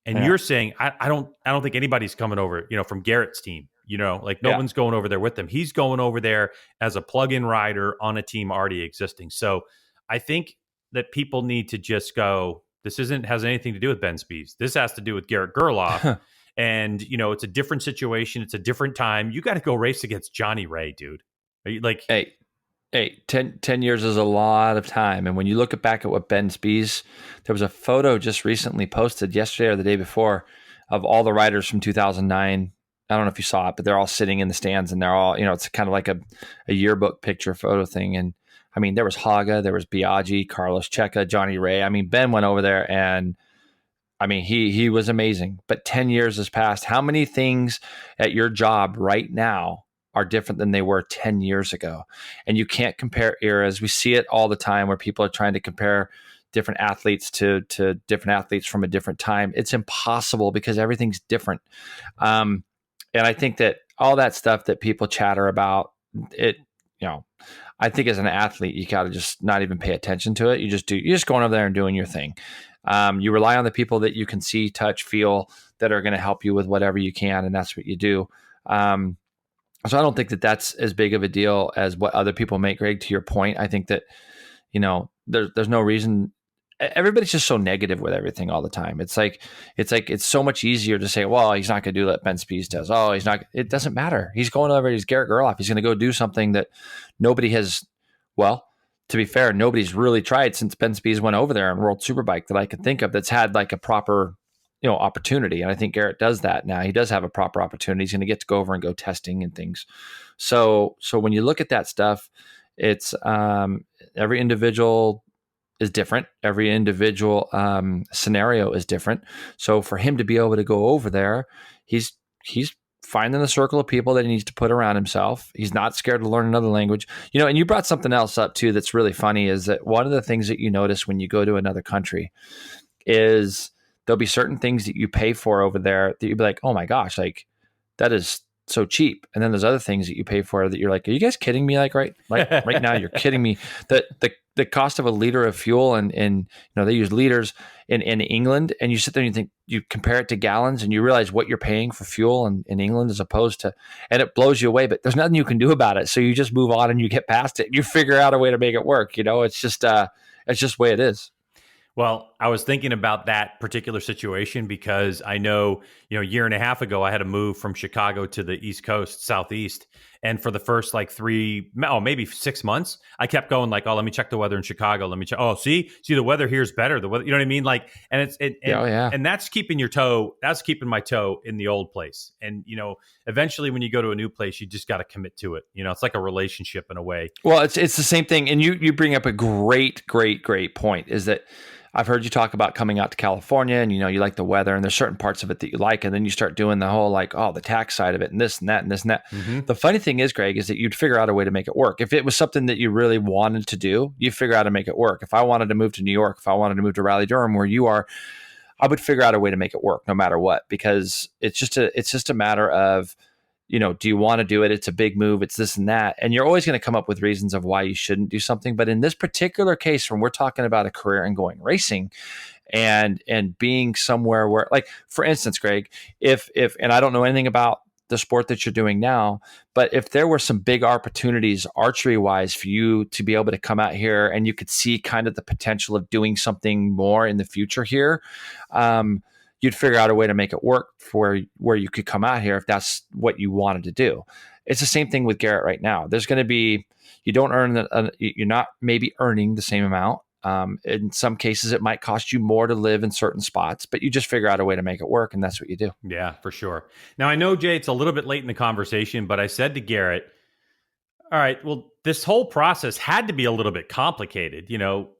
And you're saying, I don't think anybody's coming over, from Garrett's team, no one's going over there with him. He's going over there as a plug-in rider on a team already existing. So I think that people need to just go, this has anything to do with Ben Spies. This has to do with Garrett Gerloff. And, it's a different situation. It's a different time. You got to go race against Johnny Ray, dude. Are you like, Hey, 10 years is a lot of time. And when you look back at what Ben Spies, there was a photo just recently posted yesterday or the day before of all the riders from 2009. I don't know if you saw it, but they're all sitting in the stands and they're all, it's kind of like a yearbook picture photo thing. And I mean, there was Haga, there was Biaggi, Carlos Checa, Johnny Ray. I mean, Ben went over there and I mean, he was amazing. But 10 years has passed. How many things at your job right now are different than they were 10 years ago? And you can't compare eras. We see it all the time where people are trying to compare different athletes to different athletes from a different time. It's impossible because everything's different. And I think that all that stuff that people chatter about, I think as an athlete, you got to just not even pay attention to it. You're just going over there and doing your thing. You rely on the people that you can see, touch, feel that are going to help you with whatever you can. And that's what you do. So I don't think that that's as big of a deal as what other people make, Greg, to your point. I think that, there's no reason. Everybody's just so negative with everything all the time. It's so much easier to say, well, he's not going to do what Ben Spies does. Oh, he's not. It doesn't matter. He's going over. He's Garrett Gerloff. He's going to go do something that nobody has. Well, to be fair, nobody's really tried since Ben Spies went over there on World Superbike that I can think of that's had like a proper opportunity. And I think Garrett does that now. He does have a proper opportunity. He's going to get to go over and go testing and things. So when you look at that stuff, it's every individual is different. Every individual scenario is different. So for him to be able to go over there, he's finding the circle of people that he needs to put around himself. He's not scared to learn another language. And you brought something else up too that's really funny, is that one of the things that you notice when you go to another country is there'll be certain things that you pay for over there that you'd be like, oh my gosh, like that is so cheap. And then there's other things that you pay for that you're like, are you guys kidding me? Like right now, you're kidding me. The cost of a liter of fuel, and they use liters in England, and you sit there and you think, you compare it to gallons, and you realize what you're paying for fuel in England as opposed to, and it blows you away. But there's nothing you can do about it, so you just move on and you get past it. You figure out a way to make it work. It's just the way it is. Well, I was thinking about that particular situation because I know, a year and a half ago, I had to move from Chicago to the East Coast, Southeast. And for the first maybe 6 months, I kept going like, oh, let me check the weather in Chicago. Let me check. Oh, see, the weather here is better. The weather, you know what I mean? Like, and and that's keeping my toe in the old place. And, eventually when you go to a new place, you just got to commit to it. It's like a relationship in a way. Well, it's the same thing. And you bring up a great point, is that I've heard you talk about coming out to California and, you like the weather and there's certain parts of it that you like. And then you start doing the whole the tax side of it and this and that and this and that. Mm-hmm. The funny thing is, Greg, is that you'd figure out a way to make it work. If it was something that you really wanted to do, you figure out how to make it work. If I wanted to move to New York, if I wanted to move to Raleigh-Durham where you are, I would figure out a way to make it work no matter what, because it's just a matter of, do you want to do it? It's a big move. It's this and that. And you're always going to come up with reasons of why you shouldn't do something. But in this particular case, when we're talking about a career and going racing and being somewhere where, like, for instance, Greg, if and I don't know anything about the sport that you're doing now, but if there were some big opportunities archery wise for you to be able to come out here and you could see kind of the potential of doing something more in the future here, you'd figure out a way to make it work for where you could come out here if that's what you wanted to do. It's the same thing with Garrett right now. There's going to be, you're not maybe earning the same amount. In some cases, it might cost you more to live in certain spots, but you just figure out a way to make it work, and that's what you do. Yeah, for sure. Now, I know, Jay, it's a little bit late in the conversation, but I said to Garrett, all right, well, this whole process had to be a little bit complicated,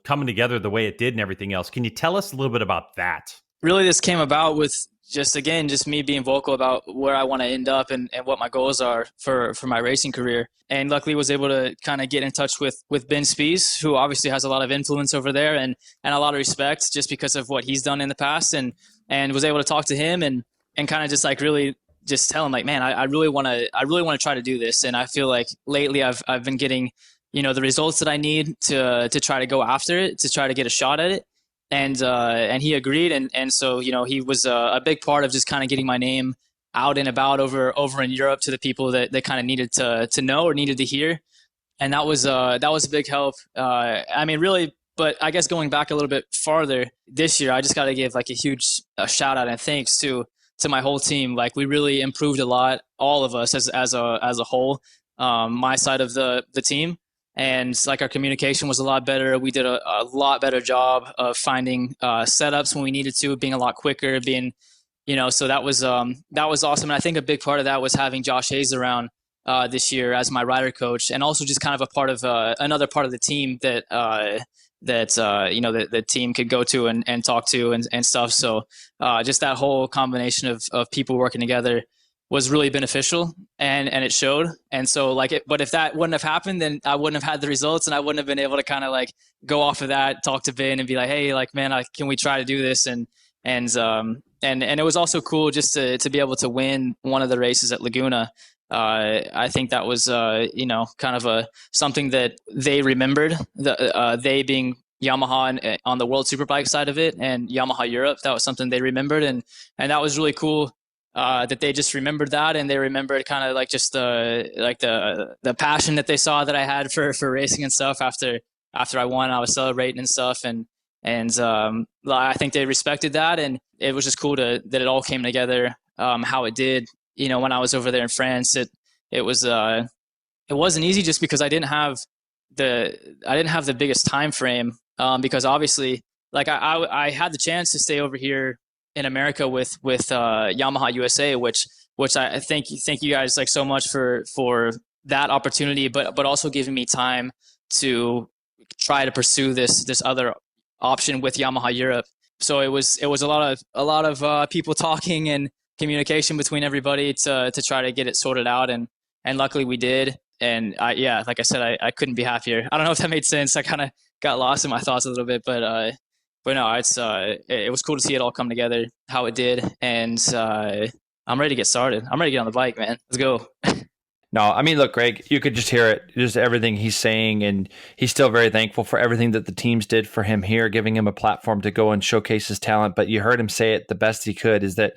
coming together the way it did and everything else. Can you tell us a little bit about that? Really, this came about with just me being vocal about where I want to end up and what my goals are for my racing career. And luckily was able to kind of get in touch with Ben Spies, who obviously has a lot of influence over there and a lot of respect just because of what he's done in the past, and was able to talk to him and kind of just like really just tell him like, man, I really want to try to do this. And I feel like lately I've been getting, the results that I need to try to go after it, to try to get a shot at it. And he agreed. And so, he was a big part of just kind of getting my name out and about over in Europe to the people that kind of needed to know or needed to hear. And that was a big help. Really, but I guess going back a little bit farther this year, I just got to give like a huge shout out and thanks to my whole team. Like, we really improved a lot, all of us as a whole, my side of the team. And like, our communication was a lot better. We did a lot better job of finding setups when we needed to, being a lot quicker, so that was awesome. And I think a big part of that was having Josh Hayes around this year as my rider coach, and also just kind of a part of another part of the team that the team could go to and talk to and stuff. So just that whole combination of people working together was really beneficial, and it showed. And so but if that wouldn't have happened, then I wouldn't have had the results, and I wouldn't have been able to kind of like go off of that, talk to Ben and be like, hey, like, man, can we try to do this? And it was also cool just to be able to win one of the races at Laguna. I think that was, kind of something that they remembered, they being Yamaha on the World Superbike side of it, and Yamaha Europe. That was something they remembered. And that was really cool. That they just remembered that, and they remembered kind of like just the passion that they saw that I had for racing and stuff after I won. I was celebrating and stuff, and I think they respected that, and it was just cool that it all came together how it did. When I was over there in France, it wasn't easy just because I didn't have the biggest time frame, because obviously, like, I had the chance to stay over here in America with Yamaha USA, which I thank you guys like so much for that opportunity, but also giving me time to try to pursue this other option with Yamaha Europe. So it was a lot of people talking and communication between everybody to try to get it sorted out, and luckily we did. And like I said, I couldn't be happier. I don't know if that made sense. I kind of got lost in my thoughts a little bit, but no, it was cool to see it all come together how it did, and I'm ready to get started. I'm ready to get on the bike, man. Let's go. No, I mean, look, Greg, you could just hear it, just everything he's saying, and he's still very thankful for everything that the teams did for him here, giving him a platform to go and showcase his talent. But you heard him say it the best he could, is that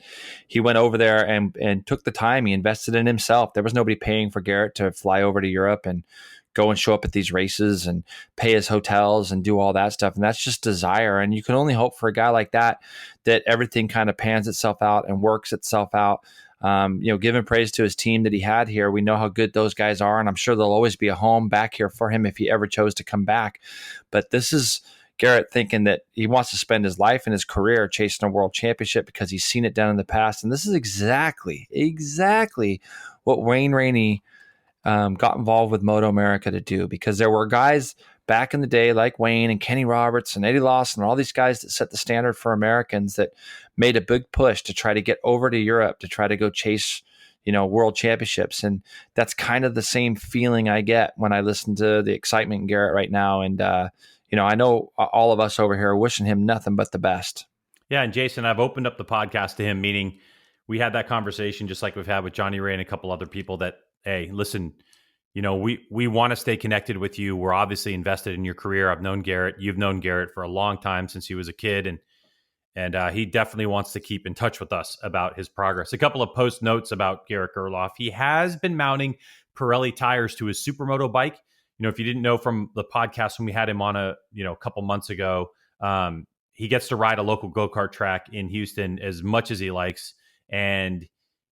he went over there and took the time. He invested in himself. There was nobody paying for Garrett to fly over to Europe and go and show up at these races and pay his hotels and do all that stuff. And that's just desire. And you can only hope for a guy like that everything kind of pans itself out and works itself out. Giving praise to his team that he had here. We know how good those guys are, and I'm sure there'll always be a home back here for him if he ever chose to come back. But this is Garrett thinking that he wants to spend his life and his career chasing a world championship because he's seen it done in the past. And this is exactly what Wayne Rainey got involved with MotoAmerica to do, because there were guys back in the day like Wayne and Kenny Roberts and Eddie Lawson and all these guys that set the standard for Americans that made a big push to try to get over to Europe to try to go chase, world championships. And that's kind of the same feeling I get when I listen to the excitement in Garrett right now. And, I know all of us over here are wishing him nothing but the best. Yeah. And Jason, I've opened up the podcast to him, meaning we had that conversation just like we've had with Johnny Ray and a couple other people that, hey, listen, we want to stay connected with you. We're obviously invested in your career. I've known Garrett. You've known Garrett for a long time, since he was a kid. And he definitely wants to keep in touch with us about his progress. A couple of post notes about Garrett Gerloff. He has been mounting Pirelli tires to his Supermoto bike. If you didn't know from the podcast when we had him on a couple months ago, he gets to ride a local go-kart track in Houston as much as he likes. And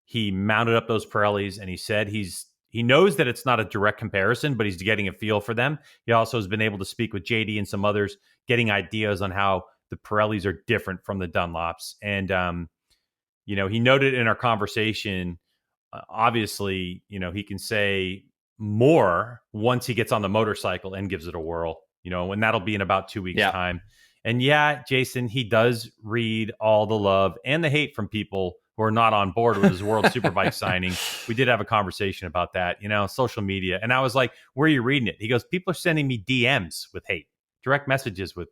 he mounted up those Pirellis, and he said he knows that it's not a direct comparison, but he's getting a feel for them. He also has been able to speak with JD and some others, getting ideas on how the Pirellis are different from the Dunlops. And, he noted in our conversation, obviously, he can say more once he gets on the motorcycle and gives it a whirl, and that'll be in about 2 weeks' time. And yeah, Jason, he does read all the love and the hate from people who are not on board with his World Superbike signing. We did have a conversation about that, social media. And I was like, where are you reading it? He goes, people are sending me DMs with hate, direct messages with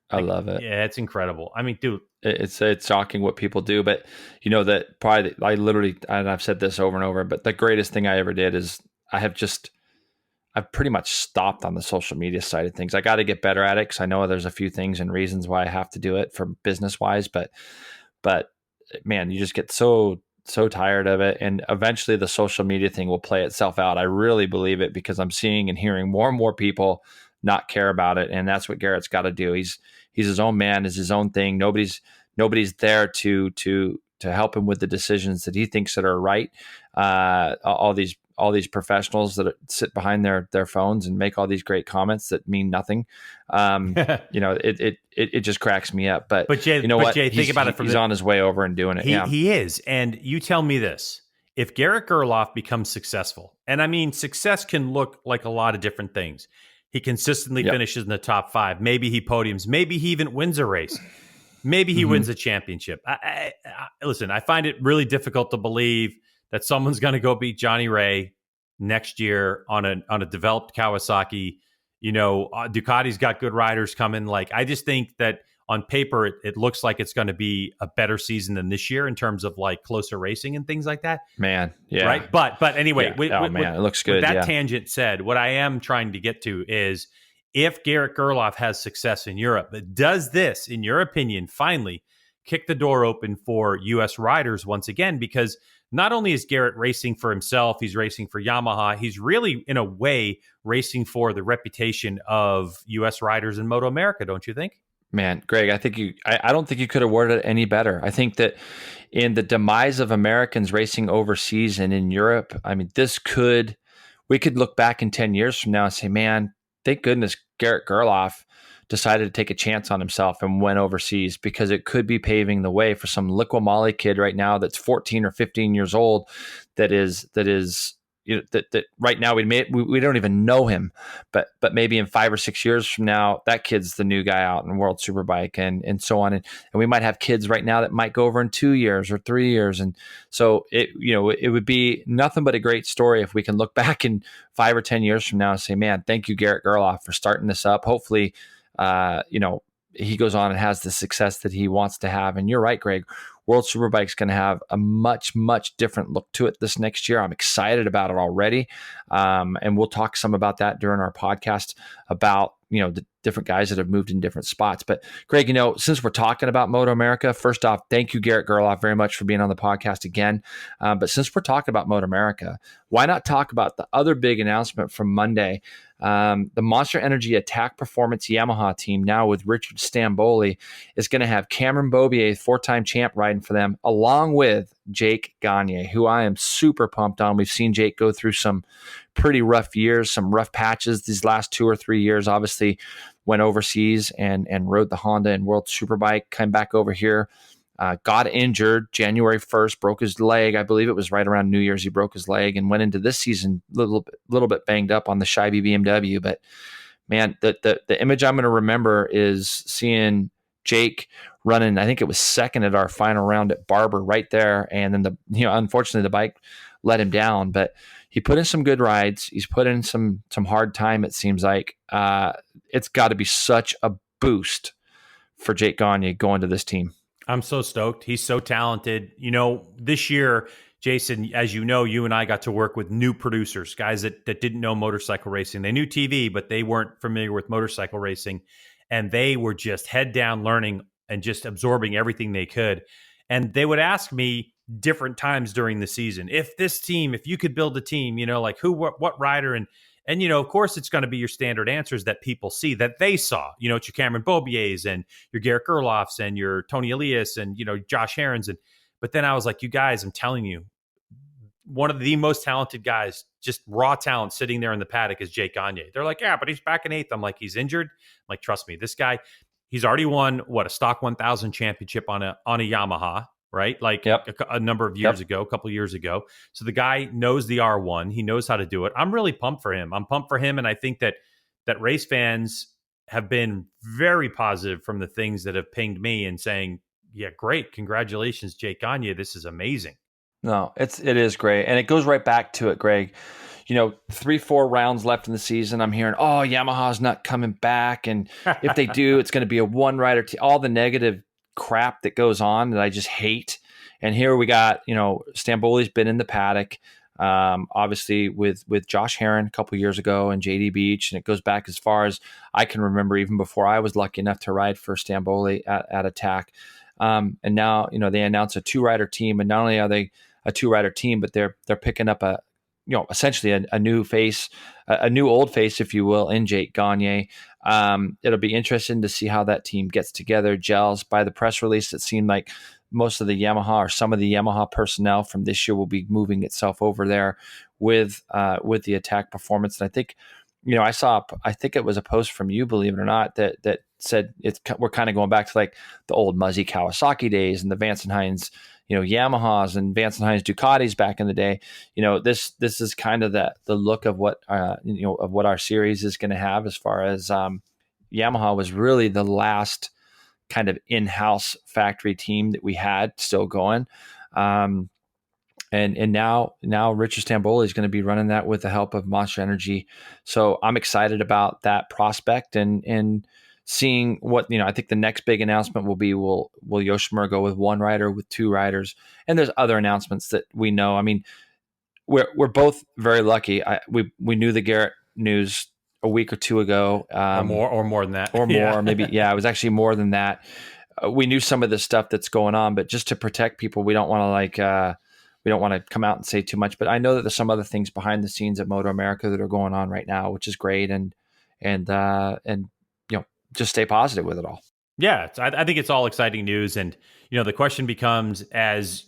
I love it. Yeah, it's incredible. I mean, dude, it's shocking what people do, but that probably and I've said this over and over, but the greatest thing I ever did is I've pretty much stopped on the social media side of things. I got to get better at it, because I know there's a few things and reasons why I have to do it for business wise, but man, you just get so tired of it. And eventually the social media thing will play itself out. I really believe it, because I'm seeing and hearing more and more people not care about it. And that's what Garrett's got to do. He's his own man, is his own thing. Nobody's there to help him with the decisions that he thinks that are right. All these professionals that sit behind their phones and make all these great comments that mean nothing. It just cracks me up. But Jay, think about it. He's on his way over and doing it. He is. And you tell me this: if Garrett Gerloff becomes successful, and I mean, success can look like a lot of different things. He consistently finishes in the top 5. Maybe he podiums. Maybe he even wins a race. Maybe he wins a championship. Listen, I find it really difficult to believe that someone's going to go beat Johnny Ray next year on a developed Kawasaki. Ducati's got good riders coming. Like, I just think that on paper, it looks like it's going to be a better season than this year in terms of like closer racing and things like that. Man, yeah. Right. But anyway, it looks good. With that tangent said, what I am trying to get to is, if Garrett Gerloff has success in Europe, does this, in your opinion, finally kick the door open for U.S. riders once again? Because not only is Garrett racing for himself, he's racing for Yamaha. He's really, in a way, racing for the reputation of U.S. riders in MotoAmerica, don't you think? Man, Greg, I don't think you could have worded it any better. I think that in the demise of Americans racing overseas and in Europe, I mean, we could look back in 10 years from now and say, man, thank goodness Garrett Gerloff decided to take a chance on himself and went overseas, because it could be paving the way for some Liqui kid right now that's 14 or 15 years old that is that right now we don't even know him, but maybe in 5 or 6 years from now, that kid's the new guy out in World Superbike and so on. And we might have kids right now that might go over in 2 years or 3 years. And so it would be nothing but a great story if we can look back in 5 or 10 years from now and say, man, thank you, Garrett Gerloff, for starting this up. Hopefully, he goes on and has the success that he wants to have. And you're right, Greg. World Superbike's going to have a much, much different look to it this next year. I'm excited about it already. And we'll talk some about that during our podcast about, the different guys that have moved in different spots. But Greg, since we're talking about MotoAmerica, first off, thank you, Garrett Gerloff, very much for being on the podcast again. But since we're talking about MotoAmerica, why not talk about the other big announcement from Monday? The Monster Energy Attack Performance Yamaha team, now with Richard Stamboli, is going to have Cameron Beaubier, 4-time champ, riding for them, along with Jake Gagne, who I am super pumped on. We've seen Jake go through some pretty rough years, some rough patches these last 2 or 3 years. Obviously, went overseas and rode the Honda and World Superbike, came back over here. Got injured January 1st, broke his leg. I believe it was right around New Year's he broke his leg, and went into this season a little bit banged up on the Scheibe BMW. But man, the image I'm going to remember is seeing Jake running, I think it was second at our final round at Barber right there. And then unfortunately the bike let him down, but he put in some good rides. He's put in some hard time. It seems like it's got to be such a boost for Jake Gagne going to this team. I'm so stoked. He's so talented. This year, Jason, as you know, you and I got to work with new producers, guys that didn't know motorcycle racing. They knew TV, but they weren't familiar with motorcycle racing. And they were just head down learning and just absorbing everything they could. And they would ask me different times during the season, if you could build a team, like who, what rider, and of course, it's going to be your standard answers that people see, that they saw. It's your Cameron Beaubiers and your Garrett Gerloffs and your Tony Elias and, Josh Herons. But then I was like, you guys, I'm telling you, one of the most talented guys, just raw talent sitting there in the paddock is Jake Gagne. They're like, yeah, but he's back in 8th. I'm like, he's injured. I'm like, trust me, this guy, he's already won, a stock 1000 championship on a Yamaha, right? Like yep. a number of years ago, a couple of years ago. So the guy knows the R1. He knows how to do it. I'm really pumped for him. I'm pumped for him. And I think that race fans have been very positive from the things that have pinged me and saying, yeah, great. Congratulations, Jake Gagne. This is amazing. No, it is great. And it goes right back to it, Greg. 3-4 rounds left in the season. I'm hearing, Yamaha's not coming back. And if they do, it's going to be a one-rider team. All the negative crap that goes on that I just hate. And here we got, Stamboli's been in the paddock, obviously with Josh Heron a couple years ago and JD Beach. And it goes back as far as I can remember, even before I was lucky enough to ride for Stamboli at Attack. And now, they announce a 2-rider team, and not only are they a 2-rider team, but they're picking up essentially a new face, a new old face, if you will, in Jake Gagne. It'll be interesting to see how that team gets together, gels. By the press release, it seemed like most of the Yamaha or some of the Yamaha personnel from this year will be moving itself over there with the Attack Performance. And I think, I think it was a post from you, believe it or not, that said we're kind of going back to like the old Muzzy Kawasaki days and the Vance and Hines, Yamahas and Vance and Hines Ducatis back in the day. This is kind of the look of what of what our series is going to have, as far as Yamaha was really the last kind of in-house factory team that we had still going. And now Richard Stamboli is going to be running that with the help of Monster Energy. So I'm excited about that prospect and seeing what, I think the next big announcement will be, will Yoshimura go with 1 rider, with 2 riders? And there's other announcements that we know. I mean, we're both very lucky. We knew the Garrett news a week or 2 ago. Or more than that. Or more, maybe. Yeah, it was actually more than that. We knew some of the stuff that's going on, but just to protect people, we don't want to we don't want to come out and say too much. But I know that there's some other things behind the scenes at MotoAmerica that are going on right now, which is great. And just stay positive with it all. Yeah, I think it's all exciting news. And, the question becomes, as,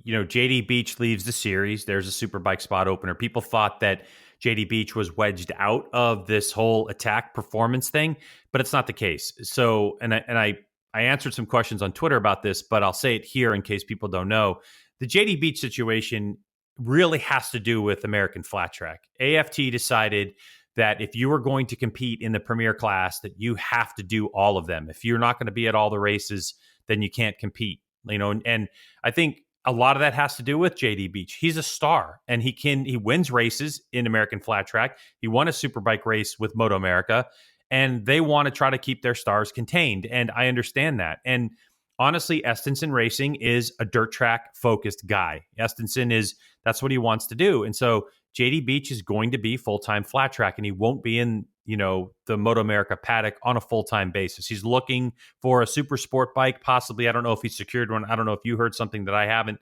JD Beach leaves the series, there's a Superbike spot opener. People thought that JD Beach was wedged out of this whole attack performance thing, but it's not the case. So, and I answered some questions on Twitter about this, but I'll say it here in case people don't know. The JD Beach situation really has to do with American Flat Track. AFT decided that if you were going to compete in the premier class, that you have to do all of them. If you're not going to be at all the races, then you can't compete. And I think a lot of that has to do with JD Beach. He's a star, and he wins races in American Flat Track. He won a Superbike race with MotoAmerica, and they want to try to keep their stars contained. And I understand that. And honestly, Estenson Racing is a dirt track focused guy. That's what he wants to do. And so JD Beach is going to be full-time flat track, and he won't be in, the MotoAmerica paddock on a full-time basis. He's looking for a super sport bike, possibly. I don't know if he's secured one. I don't know if you heard something that I haven't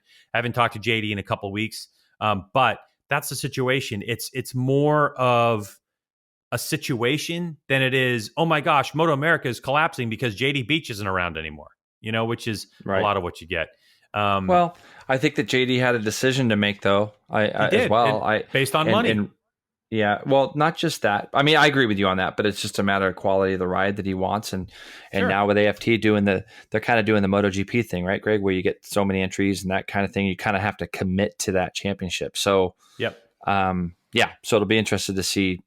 talked to JD in a couple of weeks. But that's the situation. It's more of a situation than it is, oh my gosh, MotoAmerica is collapsing because JD Beach isn't around anymore, which is a lot of what you get. Well, I think that JD had a decision to make, though. As well. Based on money. Yeah, well, not just that. I mean, I agree with you on that, but it's just a matter of quality of the ride that he wants. And Sure. Now with AFT they're kind of doing the MotoGP thing, right, Greg, where you get so many entries and that kind of thing. You kind of have to commit to that championship. So, yep. So it'll be interesting to see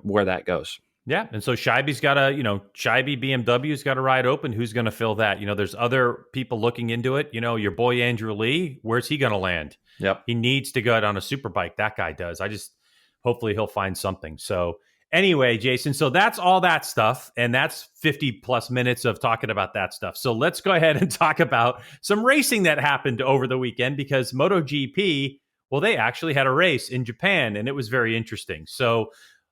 where that goes. Yeah, and so Scheibe's got Scheibe BMW's got a ride open. Who's going to fill that? There's other people looking into it. Your boy Andrew Lee, where's he going to land? Yep. He needs to go out on a Superbike. That guy does. Hopefully he'll find something. So anyway, Jason, so that's all that stuff, and that's 50 plus minutes of talking about that stuff. So let's go ahead and talk about some racing that happened over the weekend, because MotoGP, well, they actually had a race in Japan, and it was very interesting. So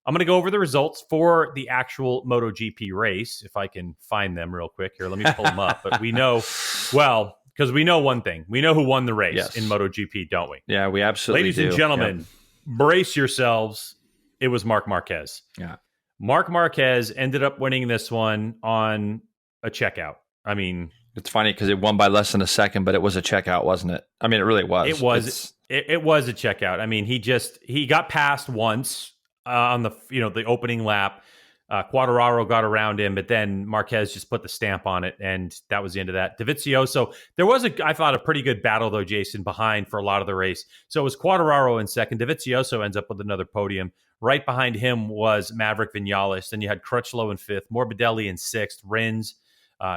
I'm going to go over the results for the actual MotoGP race, if I can find them real quick here. Let me pull them up. But we know, because we know one thing. We know who won the race in MotoGP, don't we? Yeah, we absolutely do. Ladies and gentlemen, brace yourselves. It was Marc Marquez. Yeah. Marc Marquez ended up winning this one on a checkout. I mean, it's funny because it won by less than a second, but it was a checkout, wasn't it? I mean, it really was. It was. It was a checkout. I mean, he got passed once on the opening lap. Quartararo got around him, but then Marquez just put the stamp on it, and that was the end of that. Dovizioso, there was I thought, a pretty good battle, though, Jason, behind for a lot of the race. So it was Quartararo in second. Dovizioso ends up with another podium. Right behind him was Maverick Vinales. Then you had Crutchlow in fifth, Morbidelli in sixth, Rins,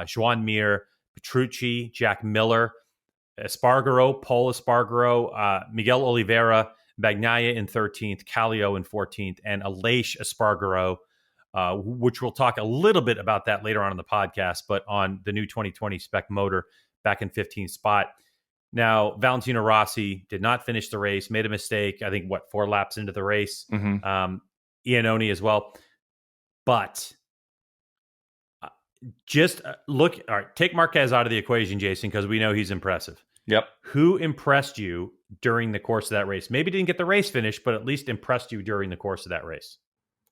Joan Mir, Petrucci, Jack Miller, Espargaro, Paul Espargaro, Miguel Oliveira, Bagnaia in 13th, Kallio in 14th, and Aleix Espargaro, which we'll talk a little bit about that later on in the podcast, but on the new 2020 spec motor back in 15th spot. Now, Valentino Rossi did not finish the race, made a mistake, I think, 4 laps into the race. Mm-hmm. Iannone as well. But just look, all right, take Marquez out of the equation, Jason, because we know he's impressive. Yep. Who impressed you during the course of that race? Maybe didn't get the race finished, but at least impressed you during the course of that race.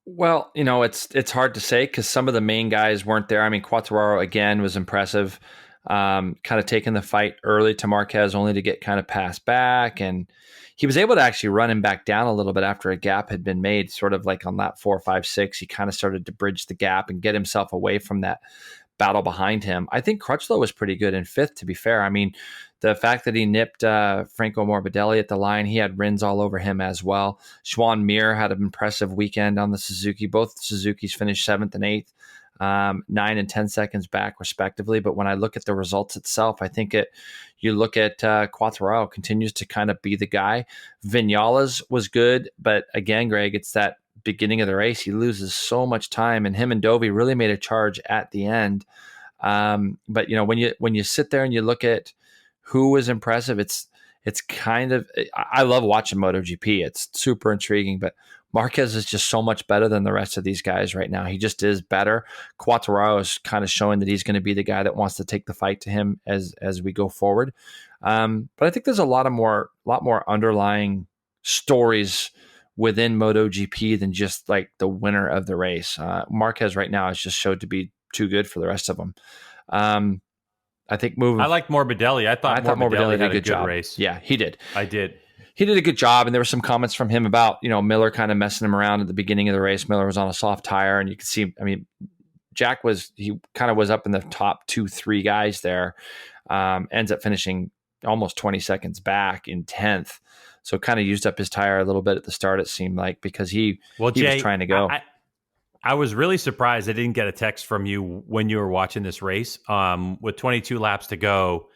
Well, it's hard to say because some of the main guys weren't there. I mean, Quartararo, again, was impressive. Kind of taking the fight early to Marquez only to get kind of passed back. And he was able to actually run him back down a little bit after a gap had been made, sort of like on lap 4, 5, 6. He kind of started to bridge the gap and get himself away from that battle behind him. I think Crutchlow was pretty good in fifth, to be fair. I mean, the fact that he nipped Franco Morbidelli at the line, he had Rins all over him as well. Joan Mir had an impressive weekend on the Suzuki. Both Suzukis finished 7th and 8th. 9 and 10 seconds back respectively. But when I look at the results itself, I think you look at Quartararo continues to kind of be the guy. Vinales was good, but again, Greg, it's that beginning of the race. He loses so much time, and him and Dovi really made a charge at the end. But when you sit there and you look at who was impressive, it's kind of, I love watching MotoGP. It's super intriguing, but Marquez is just so much better than the rest of these guys right now. He just is better. Quartararo is kind of showing that he's going to be the guy that wants to take the fight to him as we go forward. But I think there's a lot more underlying stories within MotoGP than just like the winner of the race. Marquez right now has just showed to be too good for the rest of them. I think moving. I liked Morbidelli. I thought Morbidelli did a good job. Race. Yeah, he did. I did. he did a good job. And there were some comments from him about, Miller kind of messing him around at the beginning of the race. Miller was on a soft tire, and you could see, Jack he kind of was up in the top 2-3 guys there. Ends up finishing almost 20 seconds back in 10th. So kind of used up his tire a little bit at the start, it seemed like, because he was trying to go. I was really surprised I didn't get a text from you when you were watching this race. With 22 laps to go,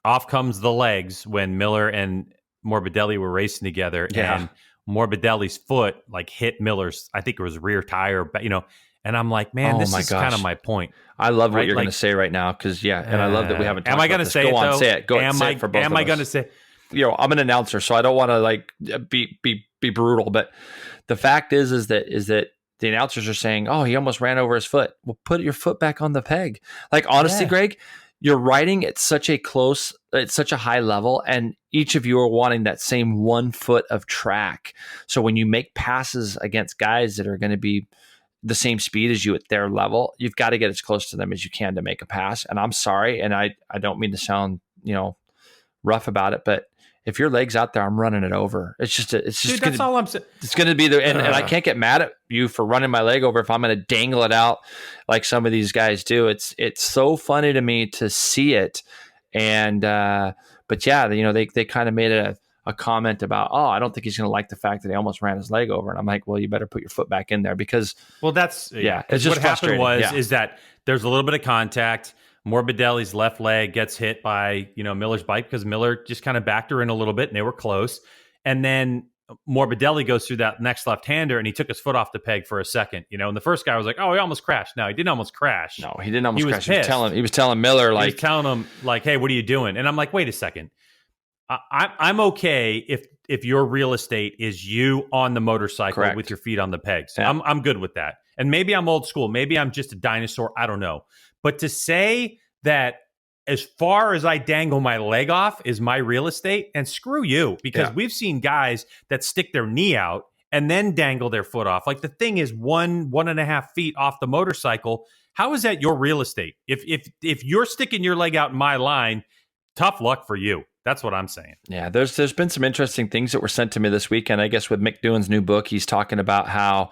off comes the legs when Miller and Morbidelli were racing together, and Morbidelli's foot hit Miller's, I think it was rear tire, but and I'm like, man, this is kind of my point. I love what you're going to say right now, because and I love that we haven't talked about this. Am I going to say it, though? Say it. Go on, say it for both of us. Am I going to say? I'm an announcer, so I don't want to be brutal, but the fact is that the announcers are saying, oh, he almost ran over his foot. Well, put your foot back on the peg. Honestly, Greg, you're riding at such a high level, and each of you are wanting that same 1 foot of track. So when you make passes against guys that are going to be the same speed as you at their level, you've got to get as close to them as you can to make a pass. And I'm sorry, and I don't mean to sound, rough about it, but if your leg's out there, I'm running it over. It's just Dude, that's all I'm saying. It's going to be and I can't get mad at you for running my leg over if I'm going to dangle it out like some of these guys do. It's so funny to me to see it. And, but yeah, they kind of made a comment about, oh, I don't think he's going to like the fact that he almost ran his leg over. And I'm like, well, you better put your foot back in there, because that's, it's just what happened is that there's a little bit of contact. Morbidelli's left leg gets hit by, Miller's bike, because Miller just kind of backed her in a little bit and they were close. And then Morbidelli goes through that next left-hander and he took his foot off the peg for a second, and the first guy was like, oh, he almost crashed. No, he didn't almost crash. No, he didn't almost crash. Pissed. He was telling Miller, he was telling him hey, what are you doing? And I'm like, wait a second. I'm okay if your real estate is you on the motorcycle. Correct. With your feet on the pegs. Yeah. I'm good with that. And maybe I'm old school. Maybe I'm just a dinosaur. I don't know. But to say that as far as I dangle my leg off is my real estate, and screw you, because we've seen guys that stick their knee out and then dangle their foot off. The thing is 1.5 feet off the motorcycle. How is that your real estate? If you're sticking your leg out in my line, tough luck for you. That's what I'm saying. Yeah, there's been some interesting things that were sent to me this weekend. I guess with Mick Doohan's new book, he's talking about how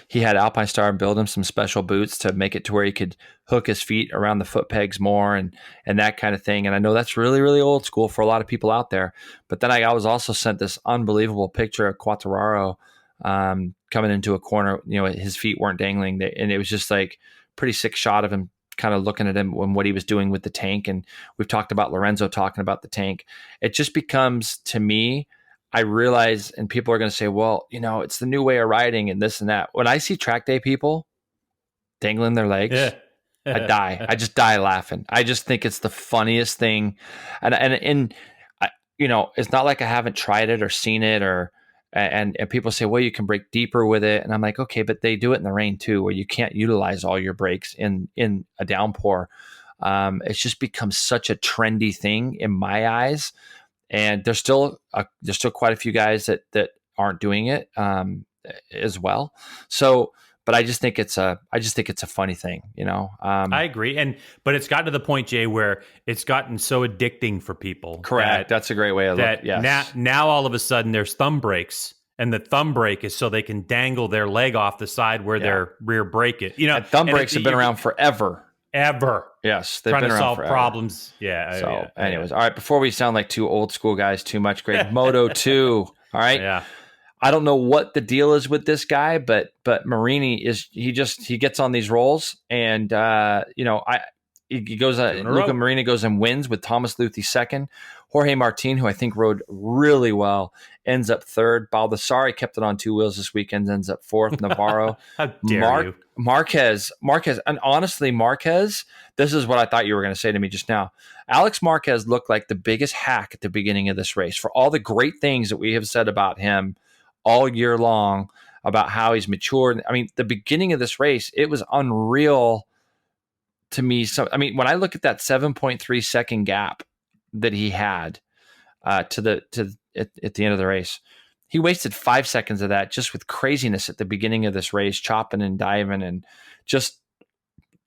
he had Alpine Star build him some special boots to make it to where he could hook his feet around the foot pegs more and that kind of thing. And I know that's really, really old school for a lot of people out there. But then I was also sent this unbelievable picture of Quartararo coming into a corner. His feet weren't dangling, and it was just pretty sick shot of him kind of looking at him and what he was doing with the tank. And we've talked about Lorenzo talking about the tank. It just becomes, to me, I realize, and people are going to say, well, it's the new way of riding and this and that. When I see track day people dangling their legs, I die. I just die laughing. I just think it's the funniest thing. And I, it's not like I haven't tried it or seen it and people say, well, you can brake deeper with it. And I'm like, okay, but they do it in the rain too, where you can't utilize all your brakes in a downpour. It's just become such a trendy thing in my eyes. And there's still quite a few guys that aren't doing it as well. So, but I just think it's a funny thing, I agree, but it's gotten to the point, Jay, where it's gotten so addicting for people. Correct. That's a great way of looking. Yes. Now all of a sudden there's thumb brakes, and the thumb brake is so they can dangle their leg off the side where their rear brake is. And thumb brakes have been around forever. Yes, they've been around solve forever. Problems. Yeah. So, anyways, all right. Before we sound like two old school guys too much, Greg, Moto 2. All right. Yeah. I don't know what the deal is with this guy, but Marini he gets on these rolls, and he goes. Luca Marini goes and wins with Thomas Luthi second. Jorge Martin, who I think rode really well, ends up third. Baldassari kept it on two wheels this weekend, ends up fourth. Navarro. How dare you? Marquez, and honestly, Marquez, this is what I thought you were going to say to me just now. Alex Marquez looked like the biggest hack at the beginning of this race for all the great things that we have said about him all year long, about how he's matured. I mean, the beginning of this race, it was unreal to me. So, I mean, when I look at that 7.3 second gap that he had at the end of the race, he wasted 5 seconds of that just with craziness at the beginning of this race, chopping and diving and just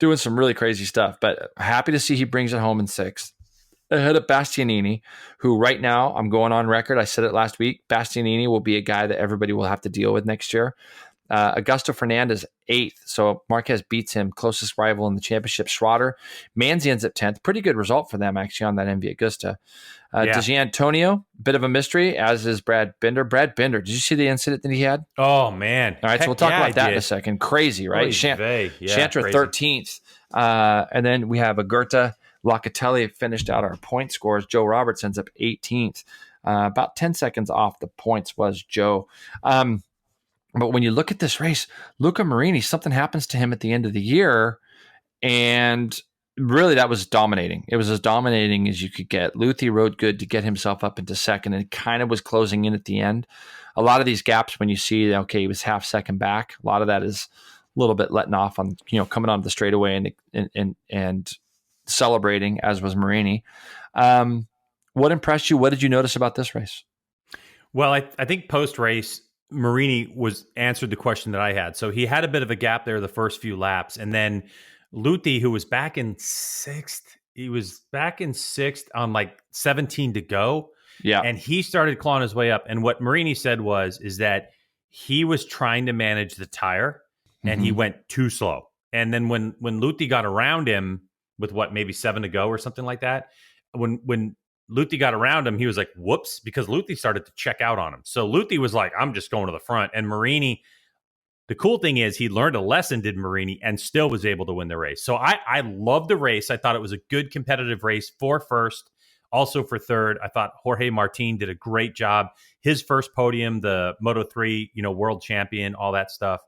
doing some really crazy stuff. But happy to see he brings it home in sixth. ahead of Bastianini, who right now, I'm going on record, I said it last week, Bastianini will be a guy that everybody will have to deal with next year. Augusto Fernandez, 8th. So Marquez beats him. Closest rival in the championship, Schroeder. Manzi ends up 10th. Pretty good result for them, actually, on that MV Augusta. DeGiantonio, bit of a mystery, as is Brad Binder. Brad Binder, did you see the incident that he had? Oh, man. All right, so we'll talk about that in a second. Crazy, right? Chantra, 13th. And then we have Agurta. Locatelli finished out our point scores. Joe Roberts ends up 18th. About 10 seconds off the points was Joe. But when you look at this race, Luca Marini, something happens to him at the end of the year, and really that was dominating. It was as dominating as you could get. Luthi rode good to get himself up into second, and kind of was closing in at the end. A lot of these gaps, when you see, okay, he was half second back, a lot of that is a little bit letting off on, coming onto the straightaway and celebrating, as was Marini. What impressed you? What did you notice about this race? Well, I think post-race, Marini answered the question that I had. So he had a bit of a gap there the first few laps. And then Luthi, who was back in 6th, he was back in 6th on like 17 to go. Yeah. And he started clawing his way up. And what Marini said is that he was trying to manage the tire and he went too slow. And then when Luthi got around him with maybe 7 to go or something like that, when Luthi got around him, he was like, whoops, because Luthi started to check out on him. So Luthi was like, I'm just going to the front. And Marini, the cool thing is he learned a lesson, did Marini, and still was able to win the race. So I loved the race. I thought it was a good competitive race for first, also for third. I thought Jorge Martin did a great job. His first podium, the Moto3, world champion, all that stuff.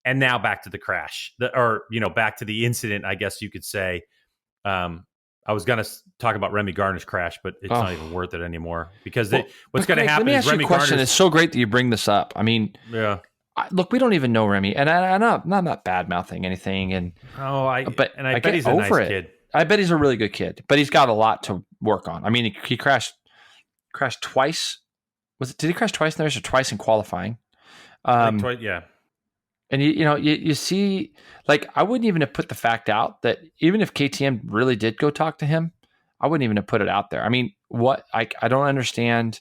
And now back to the crash, back to the incident, I guess you could say. I was going to talk about Remy Gardner's crash, but it's not even worth it anymore because what's going to happen is Remy Gardner. It's so great that you bring this up. I mean, look, we don't even know Remy, and I'm not bad mouthing anything. And I bet he's a nice kid. I bet he's a really good kid, but he's got a lot to work on. I mean, he crashed twice. Did he crash twice in the race or twice in qualifying? Twice, yeah. And you see, like, I wouldn't even have put the fact out that even if KTM really did go talk to him, I wouldn't even have put it out there. I mean, I don't understand.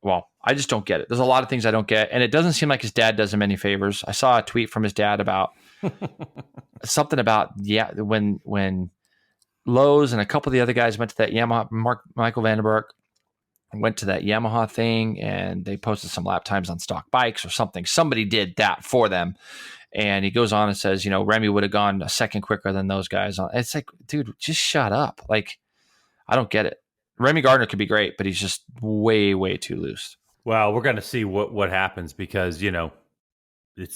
Well, I just don't get it. There's a lot of things I don't get, and it doesn't seem like his dad does him any favors. I saw a tweet from his dad about something about when Lowe's and a couple of the other guys went to that Yamaha, Michael Vandenberg went to that Yamaha thing, and they posted some lap times on stock bikes or something. Somebody did that for them. And he goes on and says, Remy would have gone a second quicker than those guys. It's like, dude, just shut up. Like, I don't get it. Remy Gardner could be great, but he's just way, way too loose. Well, we're going to see what happens because,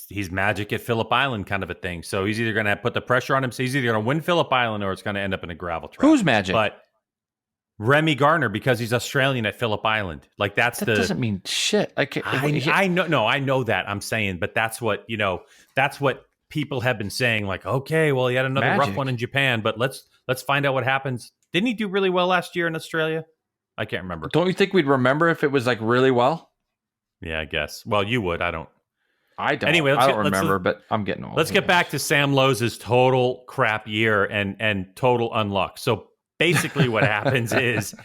he's magic at Phillip Island kind of a thing. So he's either going to put the pressure on him. So he's either going to win Phillip Island or it's going to end up in a gravel trap. Who's magic? But Remy Gardner, because he's Australian at Phillip Island. Like that doesn't mean shit. Like I know, no, I know that. I'm saying, but that's what people have been saying. Like, okay, well, he had another rough one in Japan, but let's find out what happens. Didn't he do really well last year in Australia? I can't remember. Don't you think we'd remember if it was like really well? Yeah, I guess. Well, you would. I don't. Anyway, I don't remember, but I'm getting old. Let's get back to Sam Lowe's total crap year and total unluck. So basically what happens is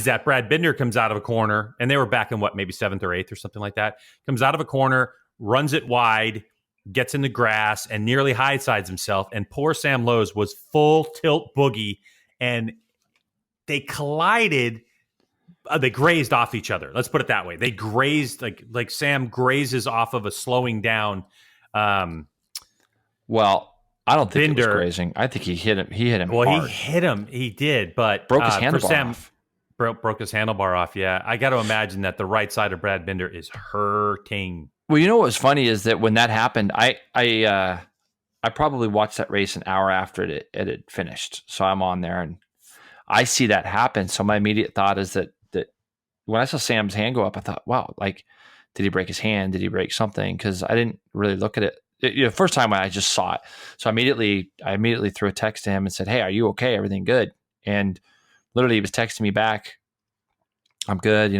that Brad Binder comes out of a corner, and they were back in maybe 7th or 8th or something like that, comes out of a corner, runs it wide, gets in the grass, and nearly high-sides himself. And poor Sam Lowe's was full tilt boogie, and they collided. They grazed off each other. Let's put it that way. They grazed, like Sam grazes off of a slowing down. Well, I don't think Binder, it was grazing. I think he hit him. He hit him hard. He hit him. He did, but broke his handlebar off. Broke his handlebar off. Yeah, I got to imagine that the right side of Brad Binder is hurting. Well, what was funny is that when that happened, I probably watched that race an hour after it had finished. So I'm on there and I see that happen. So my immediate thought is that when I saw Sam's hand go up, I thought, wow, like, did he break his hand? Did he break something? Because I didn't really look at it. The first time I just saw it. So I immediately threw a text to him and said, hey, are you okay? Everything good? And literally he was texting me back, I'm good.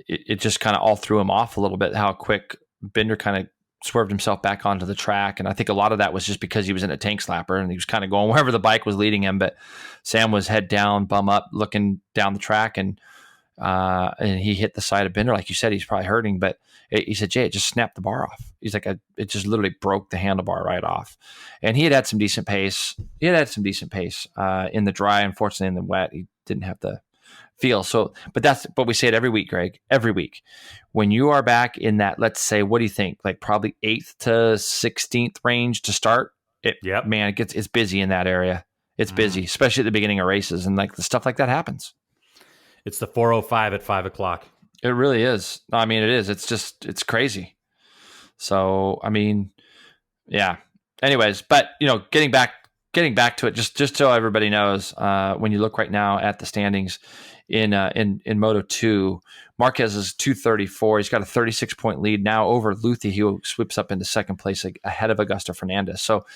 It just kind of all threw him off a little bit, how quick Binder kind of swerved himself back onto the track. And I think a lot of that was just because he was in a tank slapper and he was kind of going wherever the bike was leading him. But Sam was head down, bum up, looking down the track, and he hit the side of Binder. Like you said, he's probably hurting, but he said, Jay, it just snapped the bar off. He's like, it just literally broke the handlebar right off. And he had some decent pace. In the dry. Unfortunately, in the wet, he didn't have the feel. So, but we say it every week, Greg, every week. When you are back in that, let's say, what do you think? Like probably 8th to 16th range to start. Man, it's busy in that area. It's busy, especially at the beginning of races, and like the stuff like that happens. It's the 4:05 at 5 o'clock. It really is. I mean, it is. It's crazy. So, I mean, yeah. Anyways, but getting back to it, just so everybody knows, when you look right now at the standings in Moto 2, Marquez is 234. He's got a 36-point lead now over Luthi, who sweeps up into second place ahead of Augusto Fernandez. So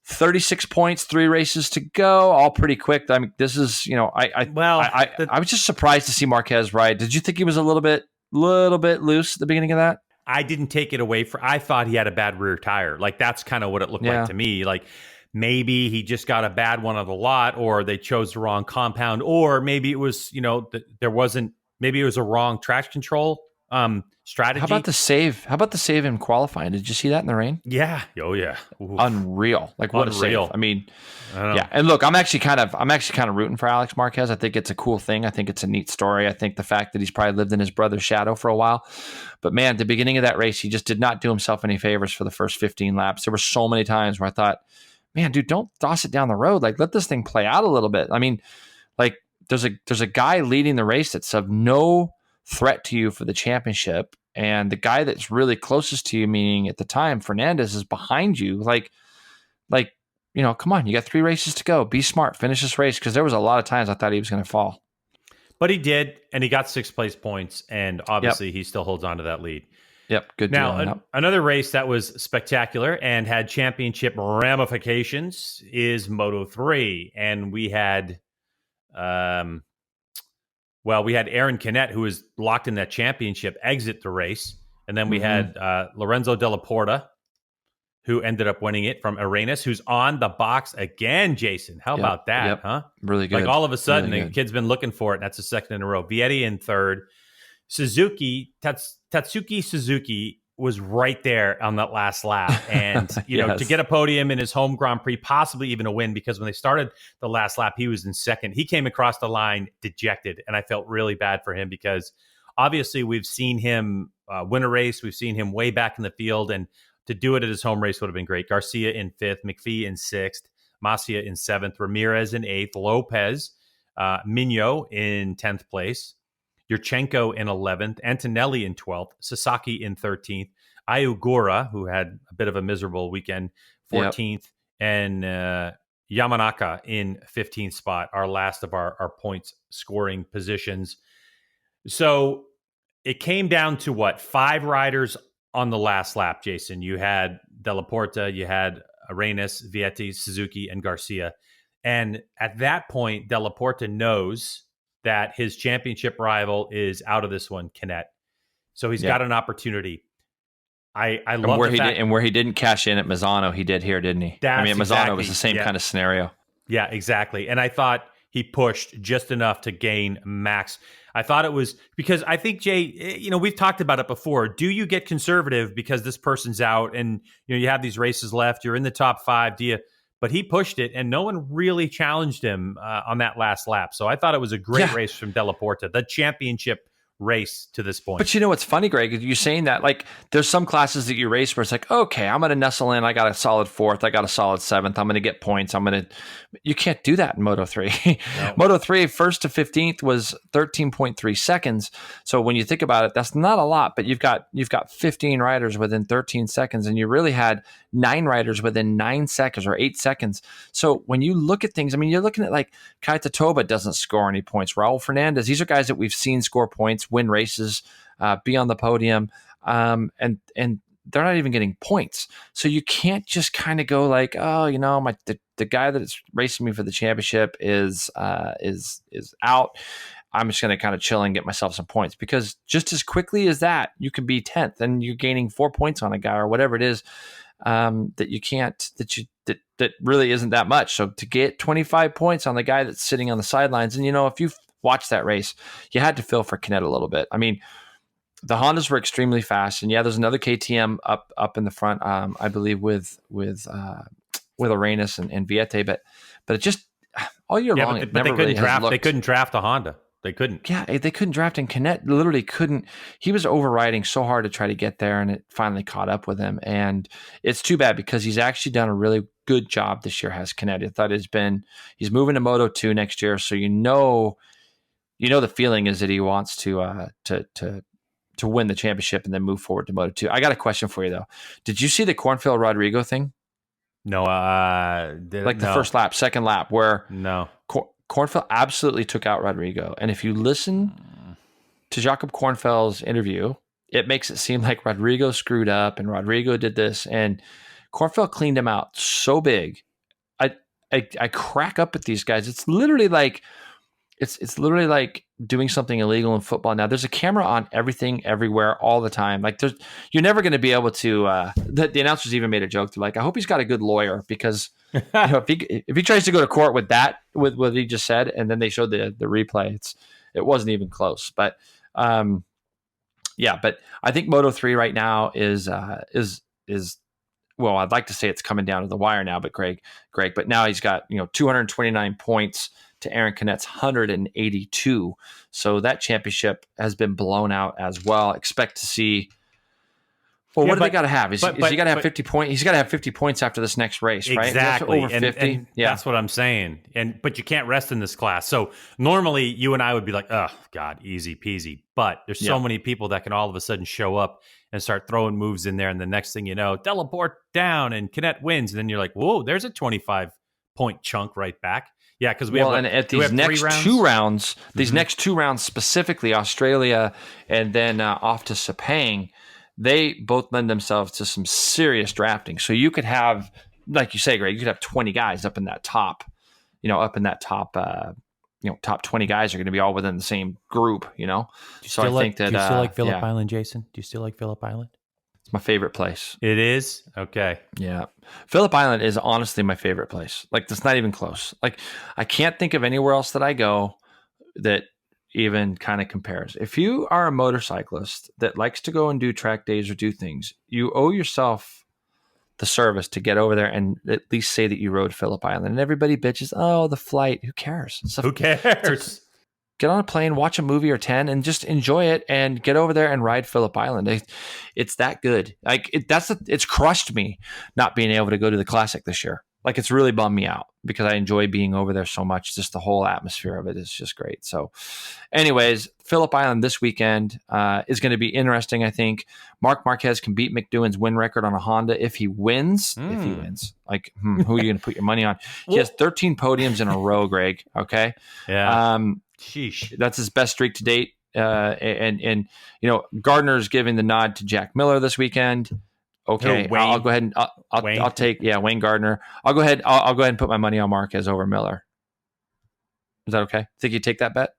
36 points, 3 races to go, all pretty quick. I mean, this is, I was just surprised to see Marquez ride. Did you think he was a little bit loose at the beginning of that? I didn't take it away I thought he had a bad rear tire. Like that's kind of what it looked like to me. Like maybe he just got a bad one of the lot, or they chose the wrong compound, or maybe it was, maybe it was a wrong traction control strategy. How about the save in qualifying? Did you see that in the rain? Yeah. Oh yeah. Oof. Unreal. Like what a save. I mean, yeah. And look, I'm actually kind of rooting for Alex Marquez. I think it's a cool thing. I think it's a neat story. I think the fact that he's probably lived in his brother's shadow for a while, but man, at the beginning of that race, he just did not do himself any favors for the first 15 laps. There were so many times where I thought, man, dude, don't toss it down the road. Like, let this thing play out a little bit. I mean, like, there's a guy leading the race that's of no threat to you for the championship, and the guy that's really closest to you, meaning at the time Fernandez, is behind you. Like, come on, you got 3 races to go. Be smart, finish this race, because there was a lot of times I thought he was going to fall. But he did, and he got 6th place points, and obviously he still holds on to that lead. Yep, good. Now, another race that was spectacular and had championship ramifications is Moto 3, and we had, Aaron Canet, who was locked in that championship, exit the race, and then we had Lorenzo Della Porta, who ended up winning it from Arenas, who's on the box again. Jason, how about that? Huh? Really good. Like all of a sudden, the kid's been looking for it, and that's the 2nd in a row. Vietti in 3rd. Tatsuki Suzuki was right there on that last lap. And, to get a podium in his home Grand Prix, possibly even a win, because when they started the last lap, he was in 2nd. He came across the line dejected, and I felt really bad for him because obviously we've seen him win a race. We've seen him way back in the field, and to do it at his home race would have been great. Garcia in 5th, McPhee in 6th, Masia in 7th, Ramirez in 8th, Lopez, Mignot in 10th place, Yurchenko in 11th, Antonelli in 12th, Sasaki in 13th, Ayugura, who had a bit of a miserable weekend, 14th, and Yamanaka in 15th spot, our last of our points scoring positions. So it came down to 5 riders on the last lap, Jason. You had Della Porta, you had Arenas, Vietti, Suzuki, and Garcia. And at that point, Della Porta knows that his championship rival is out of this one, Canet. So he's got an opportunity. I love where he didn't cash in at Mazzano, he did here, didn't he? At Mazzano was the same kind of scenario. Yeah, exactly. And I thought he pushed just enough to gain max. I thought it was because I think, Jay, we've talked about it before. Do you get conservative because this person's out and you have these races left? You're in the top 5. But he pushed it, and no one really challenged him on that last lap. So I thought it was a great race from Della Porta, the championship race to this point. But what's funny, Greg, you're saying that, like, there's some classes that you race where it's like, okay, I'm going to nestle in. I got a solid 4th. I got a solid 7th. I'm going to get points. You can't do that in Moto 3. No. Moto 3, 1st to 15th was 13.3 seconds. So when you think about it, that's not a lot, but you've got 15 riders within 13 seconds, and you really had 9 riders within 9 seconds or 8 seconds. So when you look at things, you're looking at like Kaita Toba doesn't score any points. Raul Fernandez, these are guys that we've seen score points, win races, be on the podium, and they're not even getting points. So you can't just kind of go like, oh, the guy that's racing me for the championship is out. I'm just going to kind of chill and get myself some points, because just as quickly as that, you can be 10th and you're gaining 4 points on a guy or whatever it is, that really isn't that much. So to get 25 points on the guy that's sitting on the sidelines, and if you've watched that race, you had to feel for Canet a little bit. I mean, the Hondas were extremely fast, and there's another KTM up in the front, I believe with Arenas and Viete, but it just all year long, but they couldn't draft. They couldn't draft a Honda. They couldn't. Yeah, they couldn't draft, and Canet literally couldn't. He was overriding so hard to try to get there, and it finally caught up with him. And it's too bad, because he's actually done a really good job this year, has Canet. I thought he's moving to Moto 2 next year, so the feeling is that he wants to win the championship and then move forward to Moto 2. I got a question for you though. Did you see the Cornfield Rodrigo thing? No, the first lap, second lap, where Cornfield absolutely took out Rodrigo. And if you listen to Jakob Cornfeld's interview, it makes it seem like Rodrigo screwed up and Rodrigo did this, and Cornfield cleaned him out so big. I crack up at these guys. It's literally like doing something illegal in football. Now there's a camera on everything, everywhere, all the time. Like you're never going to be able to. The announcers even made a joke. They're like, I hope he's got a good lawyer, because if he tries to go to court with what he just said, and then they showed the replay, it wasn't even close. But but I think Moto 3 right now is well, I'd like to say it's coming down to the wire now, but Greg, but now he's got 229 points to Aaron Canet's 182. So that championship has been blown out as well. Expect to see. Well, what do they got to have? Is he got to have 50 points? He's got to have 50 points after this next race, right? Exactly. Over 50. And that's what I'm saying. But you can't rest in this class. So normally you and I would be like, oh God, easy peasy. But there's so many people that can all of a sudden show up and start throwing moves in there. And the next thing you know, Delaport down and Canet wins. And then you're like, whoa, there's a 25-point chunk right back. Yeah, because these next two rounds, next 2 rounds specifically, Australia and then off to Sepang, they both lend themselves to some serious drafting. So you could have, like you say, Greg, you could have 20 guys up in that top, top 20 guys are going to be all within the same group, So I think that. Do you still like Phillip Island, Jason? Do you still like Phillip Island? It's my favorite place. It is? Okay. Yeah. Phillip Island is honestly my favorite place. Like, that's not even close. Like, I can't think of anywhere else that I go that even kind of compares. If you are a motorcyclist that likes to go and do track days or do things, you owe yourself the service to get over there and at least say that you rode Phillip Island. And everybody bitches, oh, the flight. Who cares? Who cares? Get on a plane, watch a movie or 10, and just enjoy it, and get over there and ride Phillip Island. It's that good. Like it's crushed me not being able to go to the Classic this year. Like, it's really bummed me out, because I enjoy being over there so much. Just the whole atmosphere of it is just great. So anyways, Phillip Island this weekend is going to be interesting. I think Marc Marquez can beat McDougan's win record on a Honda if he wins. If he wins. Like, who are you going to put your money on? He has 13 podiums in a row, Greg. Okay. Yeah. Sheesh. That's his best streak to date. And Gardner's giving the nod to Jack Miller this weekend. Okay, I'll go ahead and I'll take Wayne Gardner. I'll go ahead and put my money on Marquez over Miller. Is that okay? Think you take that bet?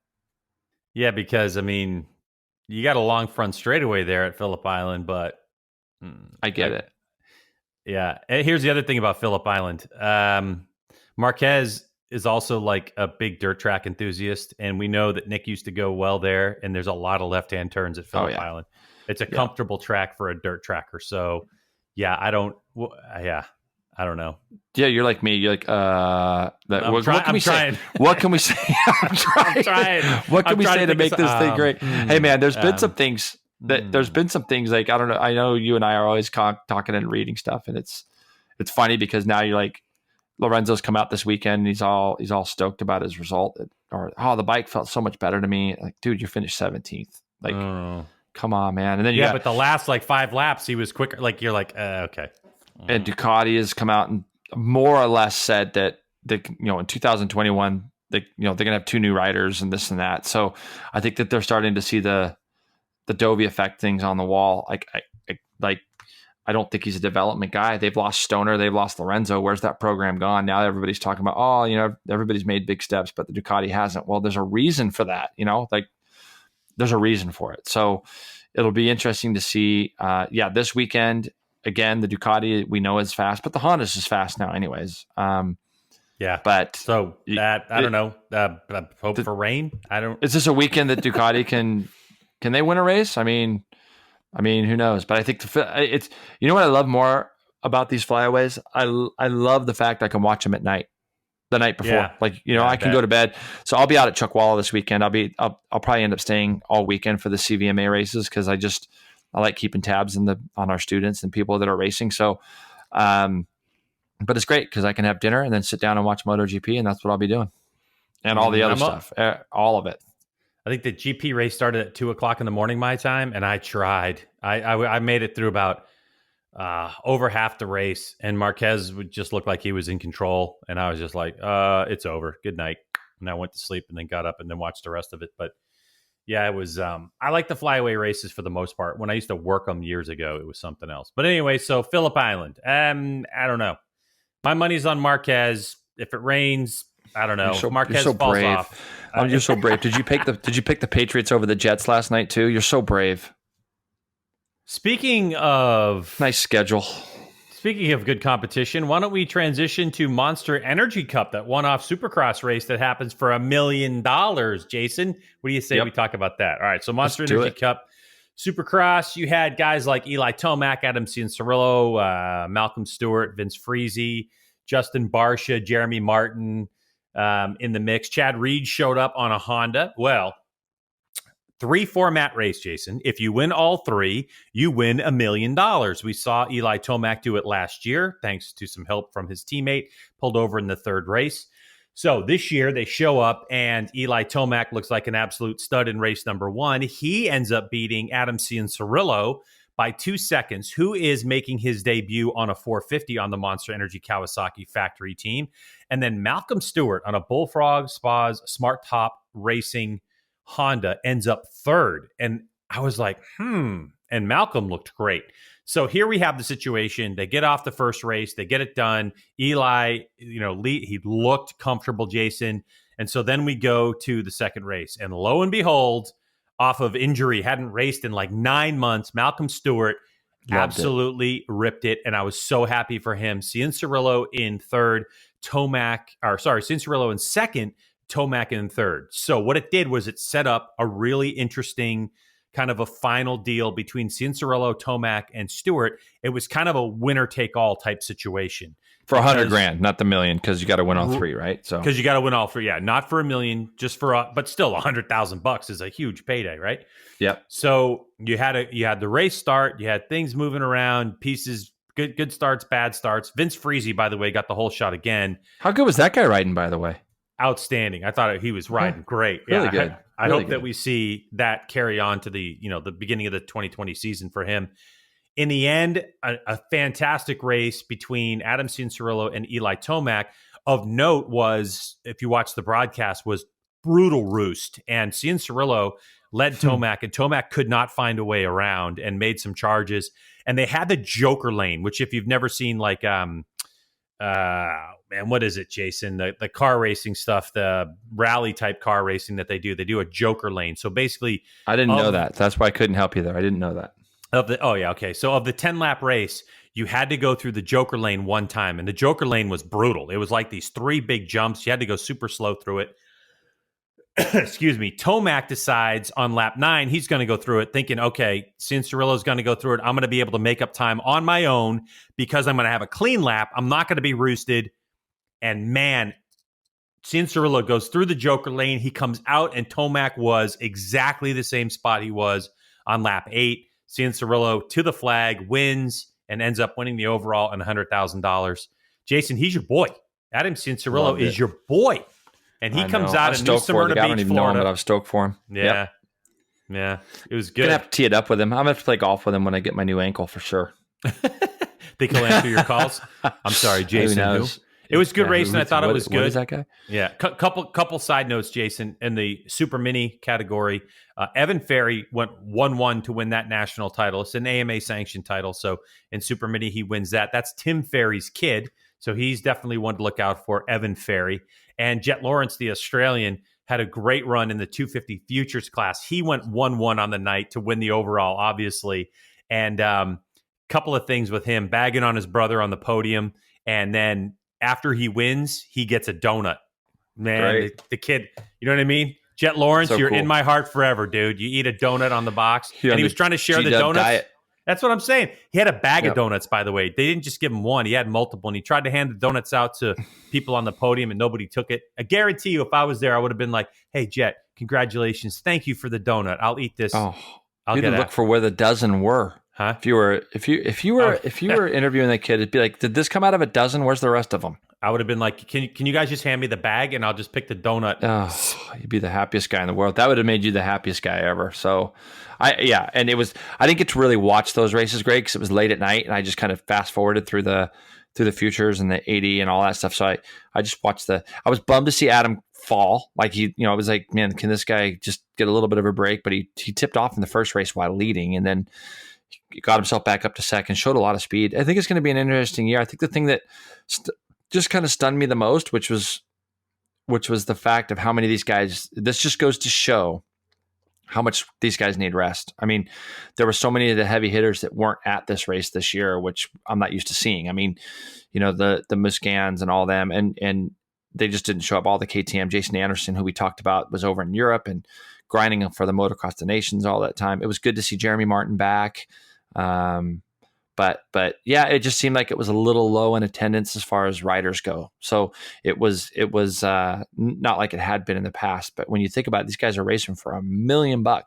Yeah, because you got a long front straightaway there at Phillip Island, but I get it. Yeah, and here's the other thing about Phillip Island. Marquez is also like a big dirt track enthusiast, and we know that Nick used to go well there, and there's a lot of left-hand turns at Phillip Island. It's a comfortable track for a dirt tracker. So, I don't know. Yeah, you're like me. You're like, what can we say? What can we say? I'm trying. What can we say to make this thing great? Hey, man, there's been some things like, I don't know. I know you and I are always talking and reading stuff, and it's funny because now you're like, Lorenzo's come out this weekend, and he's all stoked about his result. The bike felt so much better to me. Like, dude, you finished 17th. Like, come on, man. And then but the last 5 laps, he was quicker. Like, you're like, okay. And Ducati has come out and more or less said that in 2021, they're going to have 2 new riders and this and that. So I think that they're starting to see the Dovey effect things on the wall. I don't think he's a development guy. They've lost Stoner. They've lost Lorenzo. Where's that program gone? Now everybody's talking about, oh, everybody's made big steps, but the Ducati hasn't. Well, there's a reason for that, like there's a reason for it. So it'll be interesting to see. This weekend, again, the Ducati we know is fast, but the Honda's is fast now anyways. But so that, I don't know, hope for rain. Is this a weekend that Ducati can they win a race? I mean, who knows? But I think it's, what I love more about these flyaways? I love the fact I can watch them at night, the night before. Yeah. I can go to bed. So I'll be out at Chuckwalla this weekend. I'll probably end up staying all weekend for the CVMA races because I like keeping tabs on our students and people that are racing. So, but it's great because I can have dinner and then sit down and watch MotoGP, and that's what I'll be doing, and all the other stuff, all of it. I think the GP race started at 2:00 in the morning my time, and I tried. I made it through about over half the race, and Marquez would just look like he was in control, and I was just like, "It's over. Good night." And I went to sleep, and then got up and then watched the rest of it. But yeah, it was. I like the flyaway races for the most part. When I used to work them years ago, it was something else. But anyway, so Phillip Island. I don't know. My money's on Marquez. If it rains, I don't know. Marquez falls brave. off. You're so brave. Did you pick the Patriots over the Jets last night too? You're so brave. Speaking of nice schedule. Speaking of good competition, why don't we transition to Monster Energy Cup, that one-off Supercross race that happens for $1 million? Jason, what do you say we talk about that? All right, so Monster Energy Cup Supercross, you had guys like Eli Tomac, Adam Cianciarulo, Malcolm Stewart, Vince Friese, Justin Barcia, Jeremy Martin in the mix. Chad Reed showed up on a Honda. Well, 3-format race, Jason. If you win all three, you win $1 million. We saw Eli Tomac do it last year, thanks to some help from his teammate, pulled over in the third race. So this year they show up and Eli Tomac looks like an absolute stud in race number one. He ends up beating Adam Cianciarulo by 2 seconds, who is making his debut on a 450 on the Monster Energy Kawasaki factory team. And then Malcolm Stewart on a Bullfrog Spas Smart Top Racing Honda ends up third. And I was like, and Malcolm looked great. So here we have the situation. They get off the first race. They get it done. Eli, he looked comfortable, Jason. And so then we go to the second race. And lo and behold, off of injury, hadn't raced in like 9 months, Malcolm Stewart absolutely ripped it. And I was so happy for him. Cianciarulo in third, Cianciarulo in second, Tomac in third. So what it did was it set up a really interesting kind of a final deal between Cianciarulo, Tomac, and Stewart. It was kind of a winner-take-all type situation. For $100,000, not the $1 million, because you got to win all three, right? So because you got to win all three, not for $1 million, just for but still $100,000 is a huge payday, right? Yep. So you had the race start, you had things moving around, pieces, good starts, bad starts. Vince Friese, by the way, got the whole shot again. How good was that guy riding, by the way? Outstanding. I thought he was riding great. Really good. I hope that we see that carry on to the beginning of the 2020 season for him. In the end, a fantastic race between Adam Cianciarulo and Eli Tomac. Of note was, if you watch the broadcast, was brutal roost. And Cianciarulo led Tomac, and Tomac could not find a way around and made some charges. And they had the Joker lane, which if you've never seen like what is it, Jason? The car racing stuff, the rally type car racing that they do a Joker lane. So basically, I didn't know that. That's why I couldn't help you there. I didn't know that. So of the 10-lap race, you had to go through the Joker lane one time, and the Joker lane was brutal. It was like these 3 big jumps. You had to go super slow through it. Excuse me. Tomac decides on lap 9 he's going to go through it, thinking, okay, Cianciarulo's going to go through it. I'm going to be able to make up time on my own because I'm going to have a clean lap. I'm not going to be roosted. And man, Cianciarulo goes through the Joker lane. He comes out, and Tomac was exactly the same spot he was on lap 8. Cianciarulo to the flag, wins, and ends up winning the overall and $100,000. Jason, he's your boy. Adam Cianciarulo is your boy. And he comes out in New Smyrna Beach, I don't even know him, but I'm stoked for him. Yeah. Yeah. It was good. I'm going to have to tee it up with him. I'm going to have to play golf with him when I get my new ankle for sure. Think he'll answer your calls? I'm sorry, Jason. Who knows? It was good racing. I thought it was good. What is that guy? Yeah. Couple side notes, Jason. In the Super Mini category, Evan Ferry went 1-1 to win that national title. It's an AMA sanctioned title. So in Super Mini, he wins that. That's Tim Ferry's kid. So he's definitely one to look out for, Evan Ferry. And Jet Lawrence, the Australian, had a great run in the 250 Futures class. He went 1-1 on the night to win the overall, obviously. And couple of things with him, bagging on his brother on the podium. And then after he wins, he gets a donut. Man, the kid, you know what I mean? Jet Lawrence, so you're cool. In my heart forever, dude. You eat a donut on the box. And he was trying to share the donuts. Diet. That's what I'm saying. He had a bag of donuts, by the way. They didn't just give him one. He had multiple. And he tried to hand the donuts out to people on the podium, and nobody took it. I guarantee you, if I was there, I would have been like, hey, Jet, congratulations. Thank you for the donut. I'll eat this. Oh, you had to look for where the dozen were. Huh? If you were interviewing that kid, it'd be like, did this come out of a dozen? Where's the rest of them? I would have been like, can you guys just hand me the bag and I'll just pick the donut? Oh, you'd be the happiest guy in the world. That would have made you the happiest guy ever. So, I didn't get to really watch those races, Greg, because it was late at night, and I just kind of fast forwarded through the futures and the 80 and all that stuff. So I just watched I was bummed to see Adam fall. Like I was like, man, can this guy just get a little bit of a break? But he tipped off in the first race while leading, and then he got himself back up to second, showed a lot of speed. I think it's going to be an interesting year. I think the thing that just kind of stunned me the most, which was the fact of how many of these guys, this just goes to show how much these guys need rest. I mean, there were so many of the heavy hitters that weren't at this race this year, which I'm not used to seeing. I mean, the Muscans and all them, and they just didn't show up. All the KTM, Jason Anderson, who we talked about, was over in Europe and grinding for the Motocross the Nations all that time. It was good to see Jeremy Martin back. But yeah, it just seemed like it was a little low in attendance as far as riders go. So it was not like it had been in the past. But when you think about it, these guys are racing for $1 million, and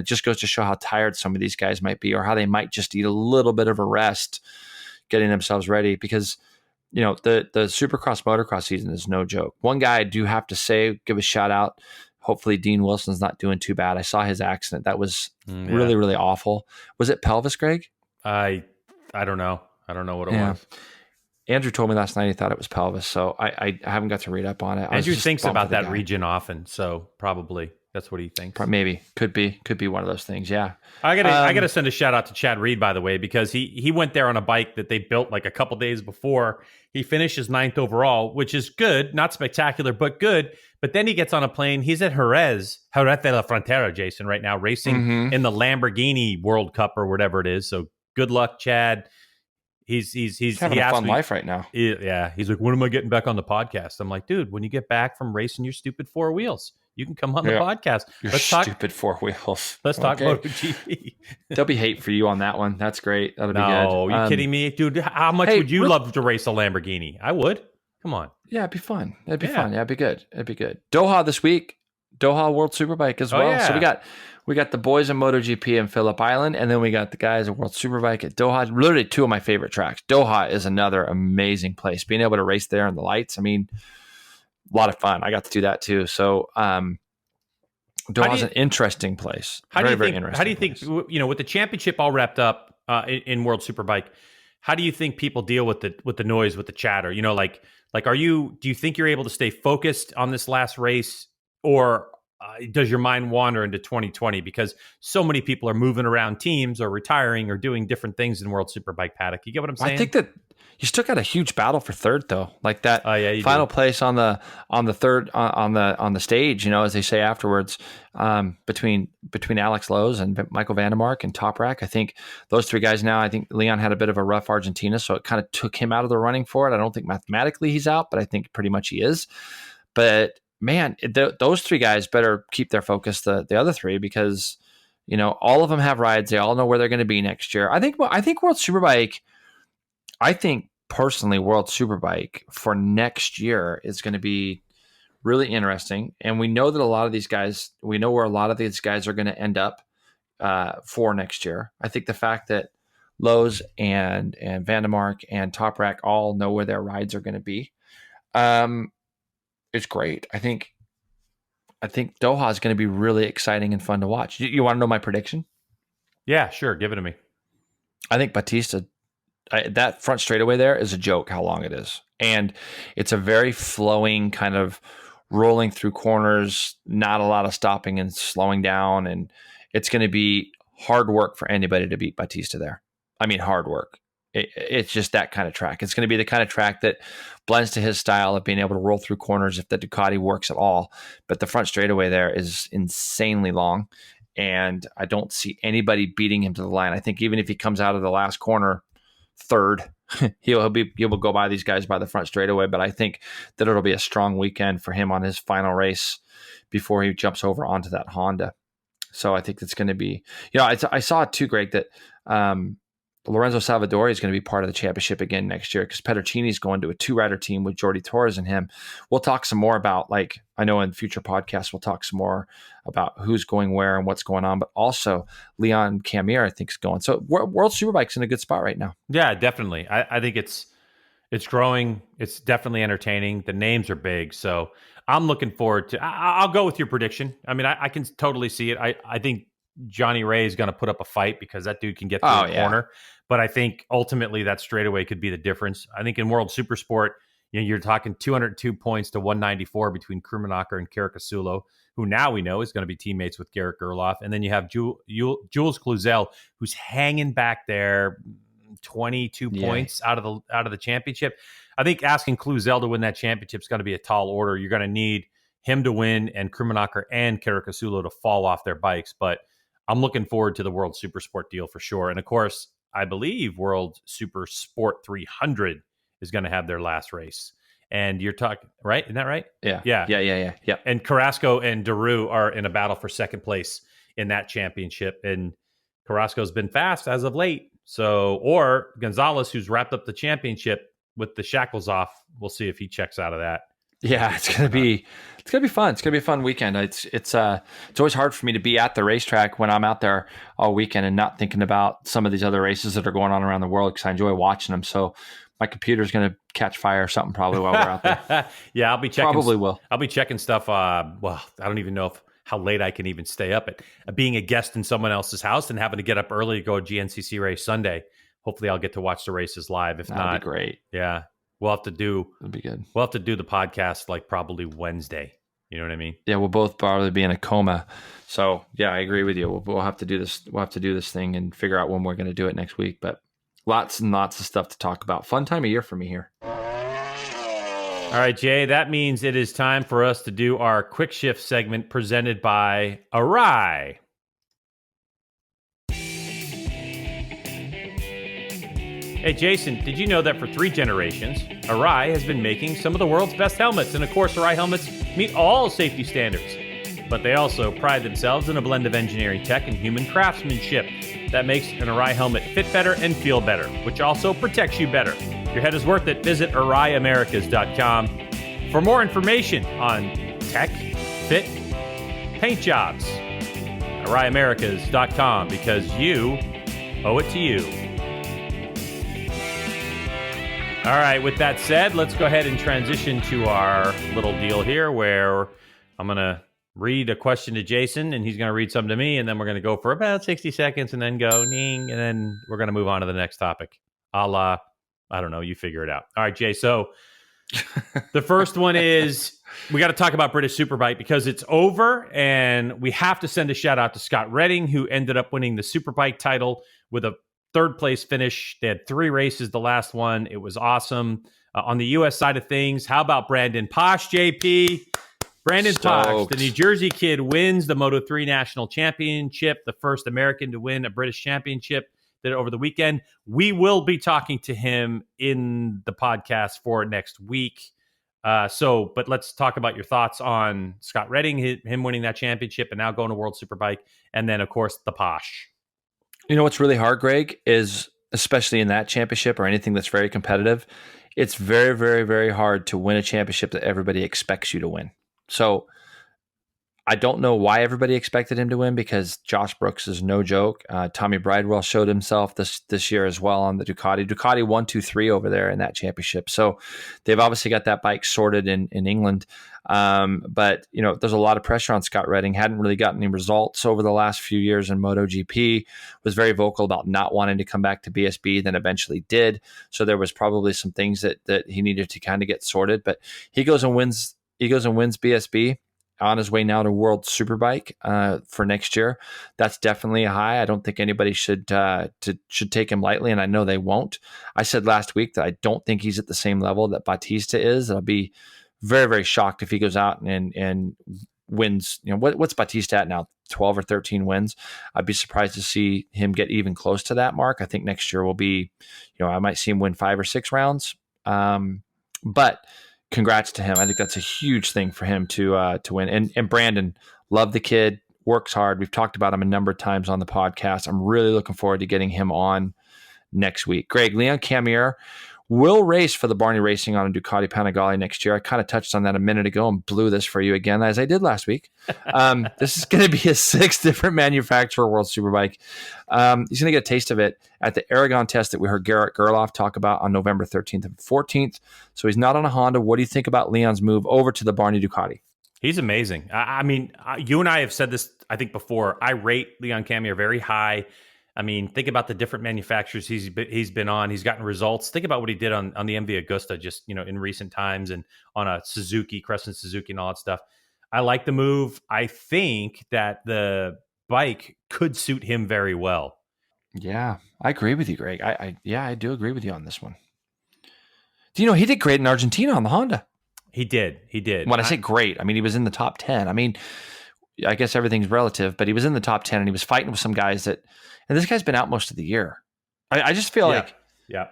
it just goes to show how tired some of these guys might be, or how they might just need a little bit of a rest getting themselves ready, because the Supercross motocross season is no joke. One guy I do have to say, give a shout out. Hopefully Dean Wilson's not doing too bad. I saw his accident. That was really, really awful. Was it pelvis, Greg? I don't know. I don't know what it was. Andrew told me last night he thought it was pelvis, so I haven't got to read up on it. Andrew thinks about that region often, so probably that's what he thinks. Maybe could be one of those things. Yeah, I gotta send a shout out to Chad Reed, by the way, because he went there on a bike that they built like a couple days before. He finishes 9th overall, which is good, not spectacular, but good. But then he gets on a plane. He's at Jerez de la Frontera, Jason, right now, racing in the Lamborghini World Cup or whatever it is. So good luck, Chad. He's having a fun life right now. Yeah. He's like, when am I getting back on the podcast? I'm like, dude, when you get back from racing your stupid 4 wheels, you can come on the podcast. Let's talk stupid 4 wheels. Let's talk MotoGP. There'll be hate for you on that one. That's great. That'll be good. No, you kidding me? Dude, how much would you love to race a Lamborghini? I would. Come on. Yeah, it'd be fun. It'd be fun. Yeah, it'd be good. It'd be good. Doha this week. Doha World Superbike as well. Yeah. So we got the boys in MotoGP in Phillip Island, and then we got the guys at World Superbike at Doha. Literally 2 of my favorite tracks. Doha is another amazing place. Being able to race there in the lights, I mean, a lot of fun. I got to do that too. So Doha's an interesting place. How do you think, with the championship all wrapped up in World Superbike, how do you think people deal with the noise, with the chatter? Do you think you're able to stay focused on this last race, or does your mind wander into 2020 because so many people are moving around teams or retiring or doing different things in World Superbike paddock? You get what I'm saying? I think that you still got a huge battle for third, though. Like that final place on the third on the stage, as they say afterwards, between Alex Lowe's and Michael Vandermark and Toprak. I think those 3 guys now. I think Leon had a bit of a rough Argentina, so it kind of took him out of the running for it. I don't think mathematically he's out, but I think pretty much he is. But man, those 3 guys better keep their focus. The other 3, because all of them have rides. They all know where they're going to be next year. I think World Superbike. I think personally, World Superbike for next year is going to be really interesting. And we know that a lot of these guys, we know where a lot of these guys are going to end up for next year. I think the fact that Lowe's and Vandermark and Toprak all know where their rides are going to be, it's great. I think Doha is going to be really exciting and fun to watch. You want to know my prediction? Yeah, sure. Give it to me. I think Bautista that front straightaway there is a joke how long it is. And it's a very flowing kind of rolling through corners, not a lot of stopping and slowing down. And it's going to be hard work for anybody to beat Bautista there. I mean, hard work. It's just that kind of track. It's going to be the kind of track that blends to his style of being able to roll through corners if the Ducati works at all. But the front straightaway there is insanely long, and I don't see anybody beating him to the line. I think even if he comes out of the last corner third, he will go by these guys by the front straightaway. But I think that it'll be a strong weekend for him on his final race before he jumps over onto that Honda. So I think it's going to be, I saw too, Greg, that Lorenzo Salvadori is going to be part of the championship again next year because Petruccini is going to a 2-rider team with Jordi Torres and him. We'll talk some more about, I know in future podcasts, we'll talk some more about who's going where and what's going on, but also Leon Camier, I think, is going. So World Superbike's in a good spot right now. Yeah, definitely. I think it's growing. It's definitely entertaining. The names are big. So I'm looking forward to, I'll go with your prediction. I mean, I can totally see it. I think Johnny Ray is going to put up a fight because that dude can get through the corner. But I think ultimately that straightaway could be the difference. I think in World Supersport, you're talking 202 points to 194 between Krummenacher and Caricasulo, who now we know is going to be teammates with Garrett Gerloff. And then you have Jules Cluzel, who's hanging back there 22 points out of the championship. I think asking Cluzel to win that championship is going to be a tall order. You're going to need him to win and Krummenacher and Caricasulo to fall off their bikes. But I'm looking forward to the World Supersport deal for sure. And of course, I believe World Super Sport 300 is going to have their last race. And you're talking, right? Isn't that right? Yeah. And Carrasco and Daru are in a battle for second place in that championship. And Carrasco's been fast as of late. So, or Gonzalez, who's wrapped up the championship with the shackles off. We'll see if he checks out of that. Yeah, it's gonna be fun. It's gonna be a fun weekend. It's always hard for me to be at the racetrack when I'm out there all weekend and not thinking about some of these other races that are going on around the world because I enjoy watching them. So my computer's gonna catch fire or something probably while we're out there. Yeah, I'll be checking. Probably will. I'll be checking stuff. Well, I don't even know how late I can even stay up at being a guest in someone else's house and having to get up early to go to GNCC race Sunday. Hopefully, I'll get to watch the races live. If That'd not, be great. Yeah. We'll have to do. That'd be good. We'll have to do the podcast probably Wednesday. You know what I mean? Yeah, we'll both probably be in a coma. So yeah, I agree with you. We'll have to do this. We'll have to do this thing and figure out when we're going to do it next week. But lots and lots of stuff to talk about. Fun time of year for me here. All right, Jay. That means it is time for us to do our quick shift segment presented by Arai. Hey, Jason, did you know that for 3 generations, Arai has been making some of the world's best helmets? And of course, Arai helmets meet all safety standards. But they also pride themselves in a blend of engineering tech and human craftsmanship that makes an Arai helmet fit better and feel better, which also protects you better. Your head is worth it. Visit AraiAmericas.com for more information on tech, fit, paint jobs. AraiAmericas.com, because you owe it to you. All right, with that said, let's go ahead and transition to our little deal here where I'm going to read a question to Jason and he's going to read something to me, and then we're going to go for about 60 seconds and then go ning, and then we're going to move on to the next topic. I don't know, you figure it out. All right, Jay, so the first one is we got to talk about British Superbike because it's over, and we have to send a shout out to Scott Redding, who ended up winning the Superbike title with a 3rd place finish. They had 3 races. The last one, it was awesome. On the U.S. side of things, how about Brandon Posh, JP? Brandon Posh, the New Jersey kid, wins the Moto3 National Championship, the first American to win a British championship. Did it over the weekend. We will be talking to him in the podcast for next week. But let's talk about your thoughts on Scott Redding, him winning that championship and now going to World Superbike, and then, of course, the Posh. You know what's really hard, Greg, is especially in that championship or anything that's very competitive, it's very, very, very hard to win a championship that everybody expects you to win. So I don't know why everybody expected him to win, because Josh Brooks is no joke. Tommy Bridewell showed himself this year as well on the Ducati. Ducati 1, 2, 3 over there in that championship. So they've obviously got that bike sorted in England. But there's a lot of pressure on Scott Redding. Hadn't really gotten any results over the last few years in MotoGP. Was very vocal about not wanting to come back to BSB, then eventually did. So there was probably some things that he needed to kind of get sorted. But he goes and wins BSB. On his way now to World Superbike for next year. That's definitely a high. I don't think anybody should take him lightly, and I know they won't. I said last week that I don't think he's at the same level that Bautista is. I'll be very, very shocked if he goes out and wins. What's Bautista at now? 12 or 13 wins. I'd be surprised to see him get even close to that mark. I think next year will be, I might see him win 5 or 6 rounds. But congrats to him. I think that's a huge thing for him to win. And Brandon, love the kid, works hard. We've talked about him a number of times on the podcast. I'm really looking forward to getting him on next week. Greg, Leon Camier will race for the Barney Racing on a Ducati Panigale next year. I kind of touched on that a minute ago and blew this for you again, as I did last week. This is going to be his 6th different manufacturer World Superbike. He's going to get a taste of it at the Aragon test that we heard Garrett Gerloff talk about on November 13th and 14th. So he's not on a Honda. What do you think about Leon's move over to the Barney Ducati? He's amazing. I mean, you and I have said this, I think, before. I rate Leon Camier very high. I mean, think about the different manufacturers he's been on. He's gotten results. Think about what he did on the MV Agusta just, in recent times, and on a Suzuki, Crescent Suzuki and all that stuff. I like the move. I think that the bike could suit him very well. Yeah, I agree with you, Greg. I do agree with you on this one. Do you know he did great in Argentina on the Honda? He did. When I say great, I mean, he was in the top 10. I mean, I guess everything's relative, but he was in the top 10, and he was fighting with some guys and this guy's been out most of the year. I just feel like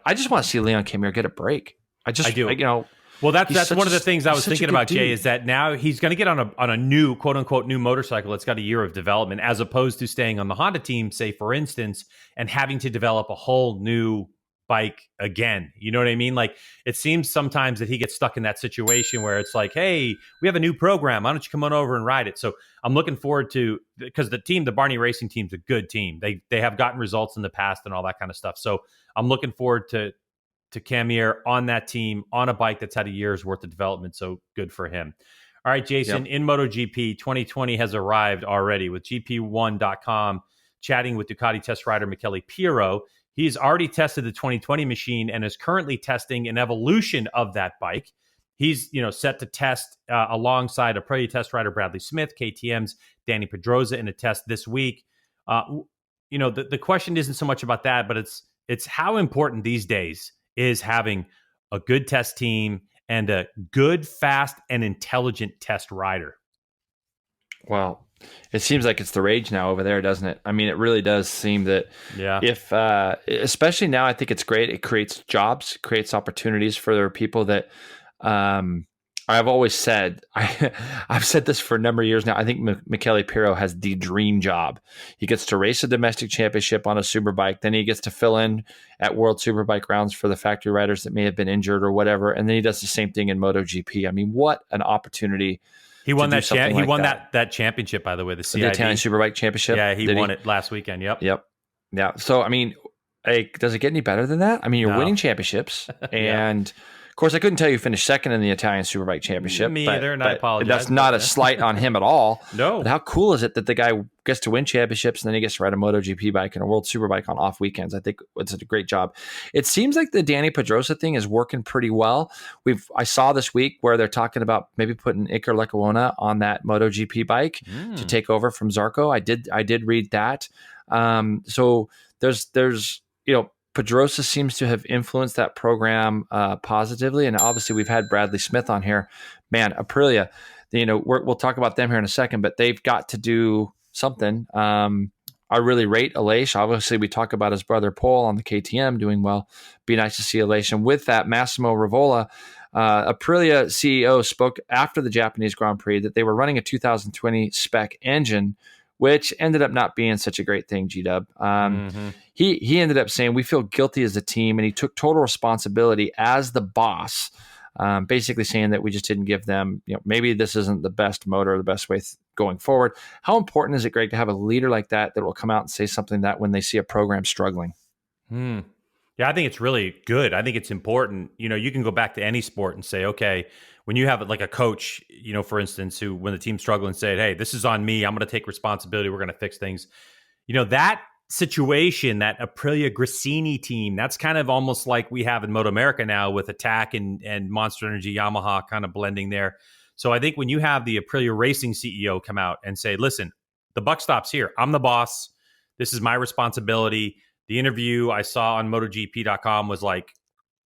I just want to see Leon Camier get a break. I do. Well, that's one of the things I was thinking about, Jay, is that now he's going to get on a new, quote unquote, new motorcycle that's got a year of development, as opposed to staying on the Honda team, say, for instance, and having to develop a whole new bike again. You know what I mean? Like, it seems sometimes that he gets stuck in that situation where it's like, hey, we have a new program. Why don't you come on over and ride it? So I'm looking forward to, because the Barney Racing team's a good team. They have gotten results in the past and all that kind of stuff. So I'm looking forward to Camier on that team, on a bike that's had a year's worth of development. So good for him. All right, Jason, in MotoGP, 2020 has arrived already, with GP1.com chatting with Ducati test rider Michele Pirro. He's already tested the 2020 machine and is currently testing an evolution of that bike. He's set to test alongside Aprilia test rider Bradley Smith, KTM's Danny Pedrosa, in a test this week. The question isn't so much about that, but it's how important these days is having a good test team and a good, fast, and intelligent test rider. Well, it seems like it's the rage now over there, doesn't it? I mean, it really does seem that if, especially now, I think it's great. It creates jobs, creates opportunities for people that I've always said, I've said this for a number of years now. I think Michele Pirro has the dream job. He gets to race a domestic championship on a superbike. Then he gets to fill in at World Superbike rounds for the factory riders that may have been injured or whatever. And then he does the same thing in MotoGP. I mean, what an opportunity. He won that. He won that championship, by the way, the CID. The Italian Superbike Championship. Yeah, he won it last weekend. Yep. Yeah. So, I mean, does it get any better than that? I mean, you're winning championships, and of course, I couldn't tell you finished second in the Italian Superbike Championship. Me either, and I apologize. That's not a slight on him at all. No. But how cool is it that the guy gets to win championships and then he gets to ride a MotoGP bike and a World Superbike on off weekends? I think it's a great job. It seems like the Danny Pedrosa thing is working pretty well. I saw this week where they're talking about maybe putting Iker Lecuona on that MotoGP bike to take over from Zarco. I did read that. So there's Pedrosa seems to have influenced that program positively, and obviously we've had Bradley Smith on here. Man, Aprilia, we'll talk about them here in a second, but they've got to do something. I really rate Aleix. Obviously, we talk about his brother Paul on the KTM doing well. Be nice to see Aleix. And with that, Massimo Rivola, Aprilia CEO, spoke after the Japanese Grand Prix that they were running a 2020 spec engine, which ended up not being such a great thing, G-Dub. He ended up saying, we feel guilty as a team, and he took total responsibility as the boss, basically saying that we just didn't give them, maybe this isn't the best motor, the best way going forward. How important is it, Greg, to have a leader like that will come out and say something that when they see a program struggling? Yeah, I think it's really good. I think it's important. You can go back to any sport and say, okay, when you have like a coach, for instance, who when the team's struggling said, hey, this is on me. I'm going to take responsibility. We're going to fix things. That situation, that Aprilia Gresini team, that's kind of almost like we have in MotoAmerica now with Attack and Monster Energy Yamaha kind of blending there. So I think when you have the Aprilia Racing CEO come out and say, listen, the buck stops here. I'm the boss. This is my responsibility. The interview I saw on MotoGP.com was like,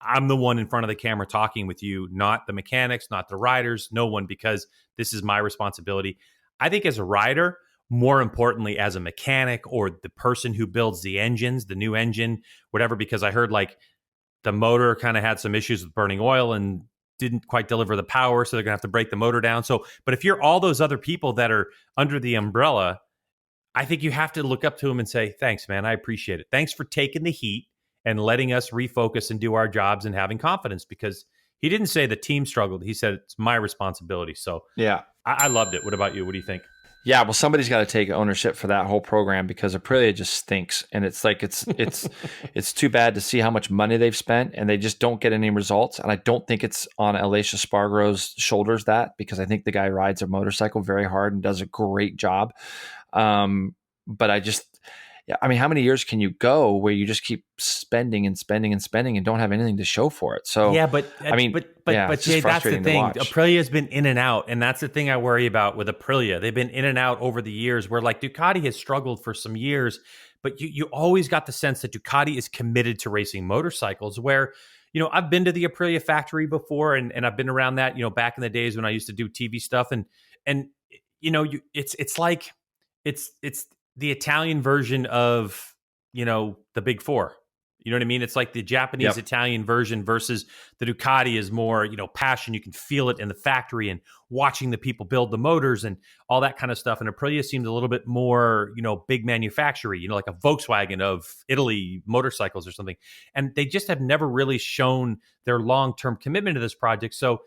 I'm the one in front of the camera talking with you, not the mechanics, not the riders, no one, because this is my responsibility. I think as a rider, more importantly, as a mechanic or the person who builds the engines, the new engine, whatever, because I heard like the motor kind of had some issues with burning oil and didn't quite deliver the power. So they're going to have to break the motor down. So, but if you're all those other people that are under the umbrella, I think you have to look up to him and say, thanks, man. I appreciate it. Thanks for taking the heat and letting us refocus and do our jobs and having confidence, because he didn't say the team struggled. He said, it's my responsibility. So yeah, I loved it. What about you? What do you think? Yeah, well, somebody's got to take ownership for that whole program, because Aprilia just stinks, and it's like it's too bad to see how much money they've spent and they just don't get any results. And I don't think it's on Alicia Spargro's shoulders, because I think the guy rides a motorcycle very hard and does a great job. But I mean, how many years can you go where you just keep spending and spending and spending and don't have anything to show for it? So yeah, but I mean, but Jay, that's the thing. Aprilia has been in and out, and that's the thing I worry about with Aprilia. They've been in and out over the years, where like Ducati has struggled for some years, but you always got the sense that Ducati is committed to racing motorcycles. Where I've been to the Aprilia factory before, and I've been around that back in the days when I used to do TV stuff, and it's like it's the Italian version of, the Big Four. You know what I mean? It's like the Japanese Italian version versus the Ducati is more, passion. You can feel it in the factory and watching the people build the motors and all that kind of stuff. And Aprilia seemed a little bit more, big manufacturing, like a Volkswagen of Italy motorcycles or something. And they just have never really shown their long-term commitment to this project. So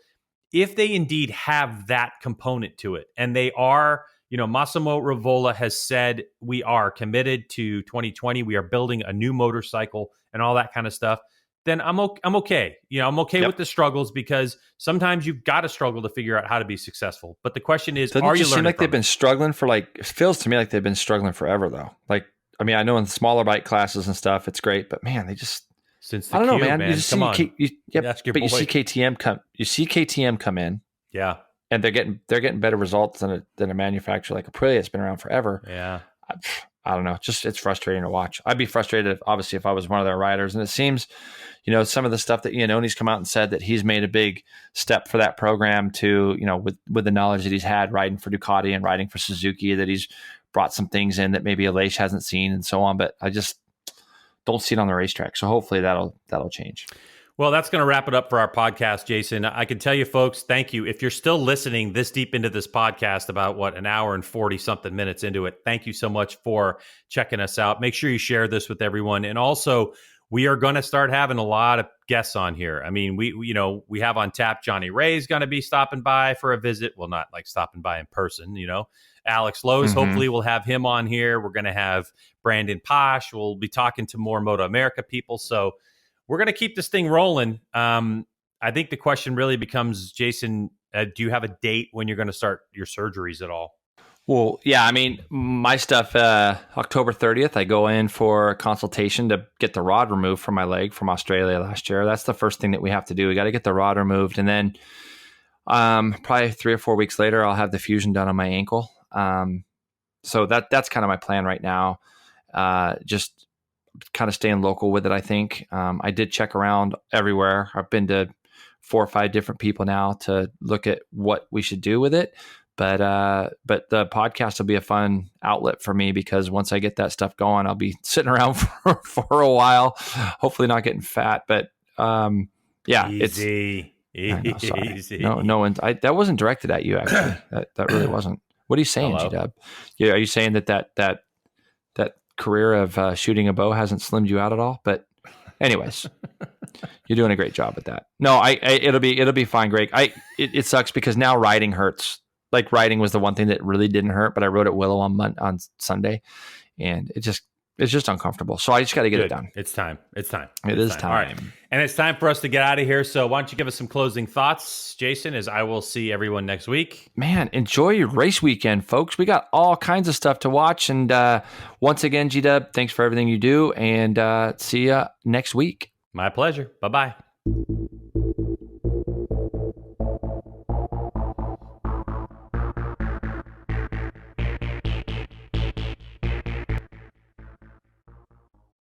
if they indeed have that component to it, and they are, Massimo Rivola has said, we are committed to 2020. We are building a new motorcycle and all that kind of stuff. Then I'm okay. I'm okay with the struggles, because sometimes you've got to struggle to figure out how to be successful. But the question is, are you learning? Seem like they've been struggling for it feels to me like they've been struggling forever though. Like, I mean, I know in smaller bike classes and stuff, it's great, but man, they just, since the I don't know, man. You see KTM come in. Yeah. And they're getting better results than a manufacturer like Aprilia. It's been around forever. Yeah, I don't know. It's frustrating to watch. I'd be frustrated, obviously, if I was one of their riders. And it seems, some of the stuff that Iannoni's come out and said, that he's made a big step for that program to, with the knowledge that he's had riding for Ducati and riding for Suzuki, that he's brought some things in that maybe Aleix hasn't seen and so on. But I just don't see it on the racetrack. So hopefully that'll change. Well, that's going to wrap it up for our podcast, Jason. I can tell you, folks, thank you. If you're still listening this deep into this podcast, about an hour and 40-something minutes into it, thank you so much for checking us out. Make sure you share this with everyone. And also, we are going to start having a lot of guests on here. I mean, we have on tap Johnny Ray's going to be stopping by for a visit. Well, not like stopping by in person, Alex Lowe's, hopefully we'll have him on here. We're going to have Brandon Posh. We'll be talking to more MotoAmerica people. So we're going to keep this thing rolling. I think the question really becomes, Jason, do you have a date when you're going to start your surgeries at all? Well, yeah, I mean, my stuff, October 30th, I go in for a consultation to get the rod removed from my leg from Australia last year. That's the first thing that we have to do. We got to get the rod removed. And then probably 3 or 4 weeks later, I'll have the fusion done on my ankle. So that's kind of my plan right now. Just kind of staying local with it, I think. I did check around everywhere. I've been to 4 or 5 different people now to look at what we should do with it. But the podcast will be a fun outlet for me, because once I get that stuff going, I'll be sitting around for a while, hopefully not getting fat. But yeah, easy. No one. That wasn't directed at you, actually. that really wasn't. What are you saying, G-Dub? Yeah, are you saying that career of shooting a bow hasn't slimmed you out at all? But anyways, you're doing a great job at that. No, it'll be fine, Greg. It sucks because now riding hurts like riding was the one thing that really didn't hurt, but I rode at Willow on Sunday, and it's just uncomfortable. So I just got to get it done. It's time. It is time. All right. And it's time for us to get out of here. So why don't you give us some closing thoughts, Jason, as I will see everyone next week. Man, enjoy your race weekend, folks. We got all kinds of stuff to watch. And once again, G-Dub, thanks for everything you do. And see you next week. My pleasure. Bye-bye.